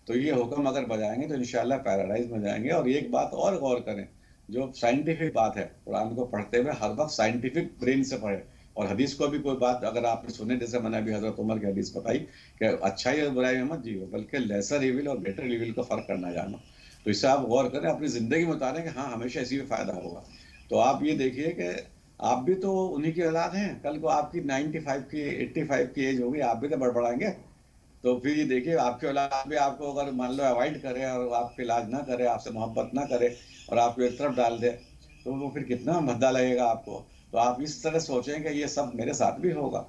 तो ये हुक्म अगर बजाएंगे तो इंशाल्लाह पैराडाइज में जाएंगे। और एक बात और गौर करें, जो साइंटिफिक बात है, कुरान को पढ़ते हुए हर वक्त साइंटिफिक ब्रेन से पढ़े, और हदीस को भी कोई बात अगर आपने सुने, जैसे मैंने अभी हजरत उमर की हदीस बताई कि अच्छाई और बुराई में मत जियो, बल्कि लेसर इविल और बेटर इविल का फर्क करना जानो। तो इससे आप गौर करें, अपनी ज़िंदगी में उतारें कि हाँ हमेशा इसी में फ़ायदा होगा। तो आप ये देखिए कि आप भी तो उन्हीं की औलाद हैं, कल को आपकी 95 की 85 की एज होगी, आप भी तो बड़बड़ाएंगे। तो फिर ये देखिए आपकी औलाद भी आपको अगर मान लो अवॉइड करे और आपके इलाज ना करे, आपसे मोहब्बत ना करे और आपको एक तरफ डाल दे, तो वो फिर कितना भद्दा लगेगा आपको। तो आप इस तरह सोचें कि ये सब मेरे साथ भी होगा,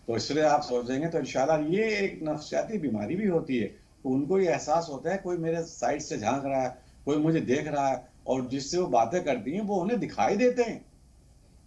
तो इसलिए आप सोचेंगे तो इंशाल्लाह ये एक नफ्सियाती बीमारी भी होती है। तो उनको ये एहसास होता है कोई मेरे साइड से झांक रहा है, कोई मुझे देख रहा है, और जिससे वो बातें करती हैं वो उन्हें दिखाई देते हैं।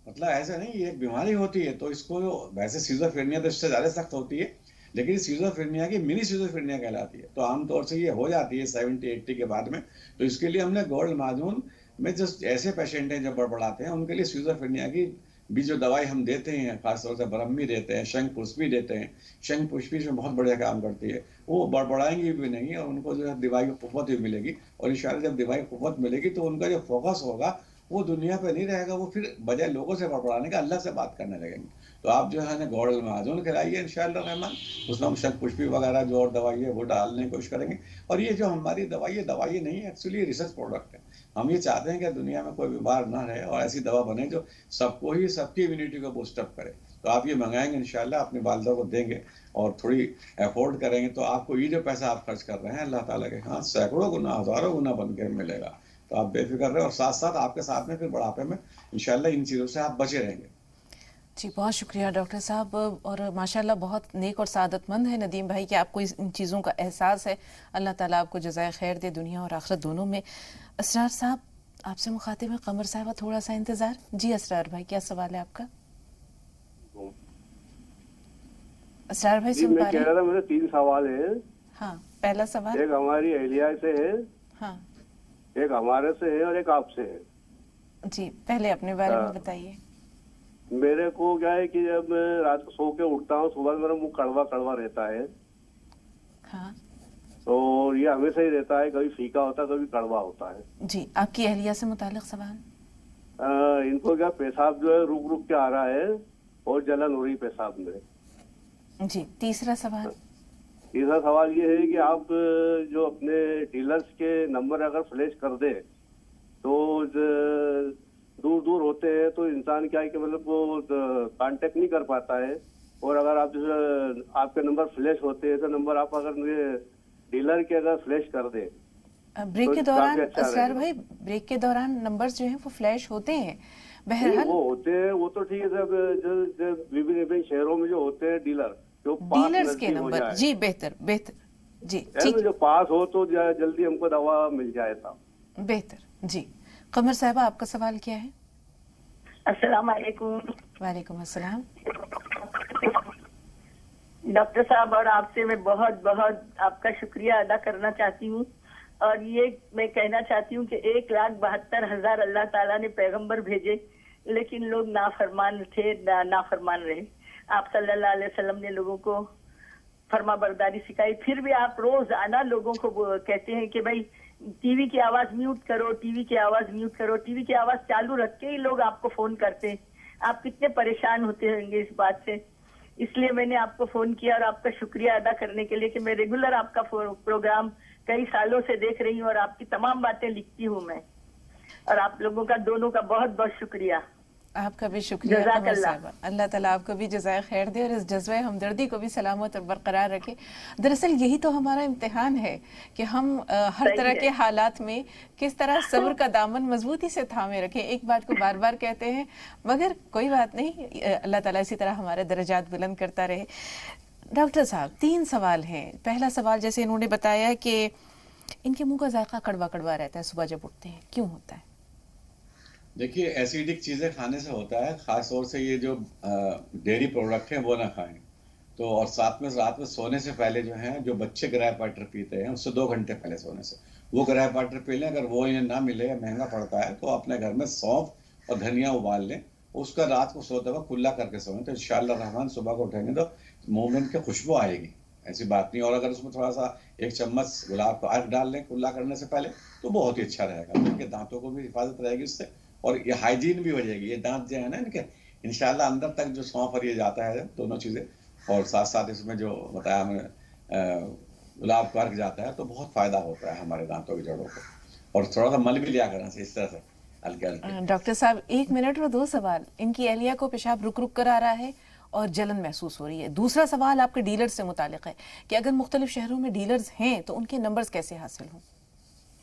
मतलब ऐसा नहीं, ये एक बीमारी होती है। तो इसको वैसे सिज़ोफ्रेनिया तो इससे ज़्यादा सख्त होती है, लेकिन सिज़ोफ्रेनिया की मिनी सिज़ोफ्रेनिया कहलाती है। तो आमतौर से ये हो जाती है 70-80 के बाद में। तो इसके लिए हमने गोल्ड माजून में जो ऐसे पेशेंट हैं जो बड़बड़ाते हैं, उनके लिए सिज़ोफ्रेनिया की भी जो दवाई हम देते हैं, खासतौर से ब्रह्मी देते हैं, शंख पुष्पी देते हैं, शंख पुष्पी जो बहुत बढ़िया काम करती है, वो बड़बड़ाएंगी भी नहीं और उनको जो है दिमागी कुव्वत भी मिलेगी। और इंशाल्लाह जब दिमागी कुव्वत मिलेगी तो उनका जो फोकस होगा वो दुनिया पे नहीं रहेगा, वो फिर बजाय लोगों से बड़बड़ाने का अल्लाह से बात करने लगेंगे। तो आप जो है ना गौड़ल महाजून खिलाइए इंशाअल्लाह रहमान, उसमें हम शंख पुष्पी वगैरह जो और दवाई है वो डालने की कोशिश करेंगे। और ये जो हमारी दवाई नहीं है, एक्चुअली रिसर्च प्रोडक्ट है। हम ये चाहते हैं कि दुनिया में कोई बीमार ना रहे और ऐसी दवा बने जो सबको ही, सबकी इम्यूनिटी को बूस्टअप करे। तो आप ये मंगाएंगे इंशाल्लाह, अपनी वालदा को देंगे और थोड़ी अफोर्ड करेंगे तो आपको ये जो पैसा आप खर्च कर रहे हैं अल्लाह ताला के हाथ सैकड़ों गुना, हजारों गुना बन के मिलेगा। तो आप बेफिक्र रहे और साथ साथ आपके साथ में फिर बुढ़ापे में इंशाल्लाह इन चीज़ों से आप बचे रहेंगे। जी बहुत शुक्रिया डॉक्टर साहब, और माशाल्लाह बहुत नेक और सादतमंद है नदीम भाई कि आपको इन चीज़ों का एहसास है। अल्लाह ताला आपको जज़ाए खैर दे दुनिया और आखिरत दोनों में। असरार साहब आपसे मुखातिब है कमर साहबा, थोड़ा सा इंतज़ार। जी असरार भाई क्या सवाल है आपका? असरार भाई सुन पा रहे हैं? मेरे 3 सवाल है। हाँ पहला सवाल एक हमारी एहलिया से है, हाँ एक हमारे से है और एक आपसे है। जी पहले अपने बारे में बताइए। मेरे को क्या है कि जब मैं रात को सो के उठता हूँ, सुबह मेरा मुंह कड़वा कड़वा रहता है। हाँ तो ये हमेशा ही रहता है, कभी फीका होता है कभी कड़वा होता है। जी आपकी अहलिया से मुतालिक सवाल। इनको क्या पेशाब जो है रुक रुक के आ रहा है और जलन हो रही पेशाब में। जी तीसरा सवाल। तीसरा सवाल ये है कि आप जो अपने डीलर्स के नंबर अगर फ्लैश कर दे तो दूर दूर होते हैं तो इंसान क्या है कि मतलब वो कांटेक्ट नहीं कर पाता है। और अगर आप जैसे आपके नंबर फ्लैश होते हैं तो नंबर आप अगर डीलर के अगर फ्लैश कर दे ब्रेक तो के दौरान अच्छा असरार भाई, ब्रेक के दौरान नंबर्स जो हैं वो फ्लैश होते हैं बहरहाल। वो होते हैं, वो तो ठीक है। जब विभिन्न शहरों में जो होते हैं डीलर, जो डीलर्स के नंबर, जी बेहतर बेहतर, जी ठीक, जो पास हो तो जल्दी हमको दवा मिल जाए था। बेहतर। जी कमर साहबा आपका सवाल क्या है? अस्सलाम वालेकुम। वालेकुम अस्सलाम। डॉक्टर साहब और आपसे मैं बहुत बहुत आपका शुक्रिया अदा करना चाहती हूँ और ये मैं कहना चाहती हूँ कि 1,72,000 अल्लाह ताला ने पैगंबर भेजे लेकिन लोग नाफरमान थे, नाफरमान रहे। आप सल्लल्लाहु अलैहि वसल्लम ने लोगों को फर्मा बरदारी सिखाई, फिर भी आप रोजाना लोगों को कहते हैं कि भाई टीवी की आवाज म्यूट करो, टीवी की आवाज म्यूट करो। टीवी की आवाज चालू रख के ही लोग आपको फोन करते हैं। आप कितने परेशान होते होंगे इस बात से, इसलिए मैंने आपको फोन किया और आपका शुक्रिया अदा करने के लिए कि मैं रेगुलर आपका प्रोग्राम कई सालों से देख रही हूँ और आपकी तमाम बातें लिखती हूँ मैं। और आप लोगों का दोनों का बहुत बहुत शुक्रिया। आपका भी शुक्रिया कमर साहबा, अल्लाह ताला आपको भी जज़ाए खैर दे और इस जज्बे हमदर्दी को भी सलामत और बरकरार रखे। दरअसल यही तो हमारा इम्तिहान है कि हम हर तरह के हालात में किस तरह सब्र का दामन मजबूती से थामे रखें। एक बात को बार बार कहते हैं मगर कोई बात नहीं, अल्लाह ताला इसी तरह हमारे दर्जात बुलंद करता रहे। डॉक्टर साहब 3 सवाल हैं। पहला सवाल, जैसे इन्होंने बताया कि इनके मुंह का जायका कड़वा कड़वा रहता है सुबह जब उठते हैं, क्यों होता है? देखिए एसिडिक चीज़ें खाने से होता है, खास तौर से ये जो डेयरी प्रोडक्ट हैं वो ना खाएं। तो और साथ में रात में सोने से पहले जो है, जो बच्चे ग्रेप वाटर पीते हैं उससे 2 घंटे पहले सोने से वो ग्रेप वाटर पी लें। अगर वो इन्हें ना मिले या महंगा पड़ता है तो अपने घर में सौंफ और धनिया उबाल लें, उसका रात को सोते वक्त कुल्ला करके सोएं तो इंशाअल्लाह रहमान सुबह को उठेंगे तो मुंह में इनकी खुशबू आएगी, ऐसी बात नहीं। और अगर उसमें थोड़ा सा 1 चम्मच गुलाब का अर्क डाल लें कुल्ला करने से पहले तो बहुत ही अच्छा रहेगा। इनके दांतों को भी हिफाजत रहेगी इससे और ये हाइजीन भी हो जाएगी। ये दांत जो है ना इनके इंशाल्लाह अंदर तक जो सौंफ और ये जाता है दोनों चीज़ें, और साथ साथ इसमें जो बताया हमने गुलाब का अर्क जाता है तो बहुत फायदा होता है हमारे दांतों की जड़ों को। और थोड़ा सा मल भी लिया करना चाहिए इस तरह से हल्के हल्के। डॉक्टर साहब 1 मिनट और 2 सवाल। इनकी एहलिया को पेशाब रुक रुक कर आ रहा है और जलन महसूस हो रही है। दूसरा सवाल आपके डीलर से मुतालिक है कि अगर मुख्तलिफ शहरों में डीलर्स हैं तो उनके नंबर्स कैसे हासिल हों?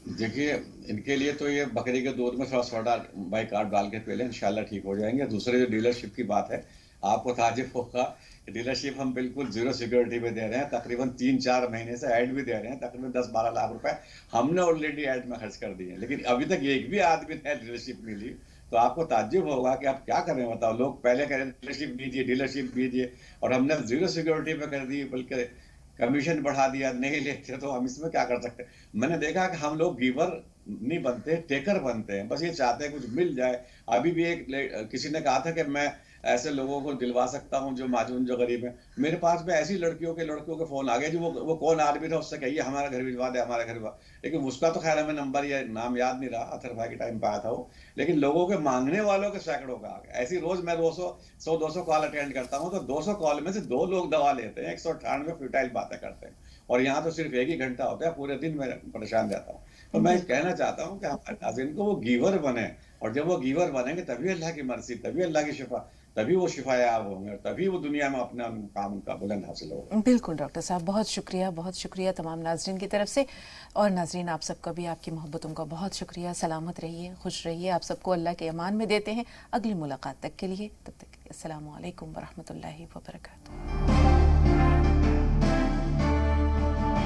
देखिए इनके लिए तो ये बकरी के दूध में थोड़ा सोडा बाइकार्ब डाल के पी लें, इंशाल्लाह ठीक हो जाएंगे। दूसरे जो डीलरशिप की बात है, आपको ताजुब होगा, डीलरशिप हम बिल्कुल 0 सिक्योरिटी पे दे रहे हैं। तकरीबन 3-4 महीने से ऐड भी दे रहे हैं, तकरीबन 10-12 लाख रुपए हमने ऑलरेडी ऐड में खर्च कर दिए हैं, लेकिन अभी तक एक भी आदमी ने डीलरशिप मिली। तो आपको ताज्जुब होगा कि आप क्या करें बताओ। लोग पहले कह रहे डीलरशिप दीजिए और हमने 0 सिक्योरिटी पे कर दी, बल्कि कमीशन बढ़ा दिया, नहीं लेते तो हम इसमें क्या कर सकते। मैंने देखा कि हम लोग गिवर नहीं बनते, टेकर बनते हैं। बस ये चाहते हैं कुछ मिल जाए। अभी भी किसी ने कहा था कि मैं ऐसे लोगों को दिलवा सकता हूँ जो माजून, जो गरीब है। मेरे पास में ऐसी लड़कियों के फोन आ गए जो वो कौन आदमी था, उससे कहिए हमारा घर भिजवा दे, हमारा घर भिजवा। लेकिन उसका तो खैर हमें नंबर या नाम याद नहीं रहा, अथर भाई के टाइम पे आया था वो। लेकिन लोगों के मांगने वालों के सैकड़ों का आ गया। ऐसी रोज मैं 100-200 कॉल अटेंड करता हूँ, तो 200 कॉल में से 2 लोग दवा लेते हैं, 198 फ्यूटाइल बातें करते हैं। और यहाँ तो सिर्फ 1 ही घंटा होता है, पूरे दिन मैं परेशान रहता हूँ। तो मैं कहना चाहता हूँ कि हमारे नाज़रीन को वो गीवर बने, और जब वो गीवर बनेंगे तभी अल्लाह की मर्जी, तभी अल्लाह की शिफा, तभी वो शिफायाब होंगे, और तभी वो दुनिया में अपना काम उनका बुलंद हासिल होगा। बिल्कुल डॉक्टर साहब, बहुत शुक्रिया तमाम नाजरीन की तरफ से। और नाजरीन, आप सबका भी, आपकी मोहब्बतों का बहुत शुक्रिया। सलामत रहिए, खुश रहिए, आप सबको अल्लाह के अमान में देते हैं। अगली मुलाकात तक के लिए, तब तक के लिए अस्सलामु अलैकुम व रहमतुल्लाहि व बरकातुहू।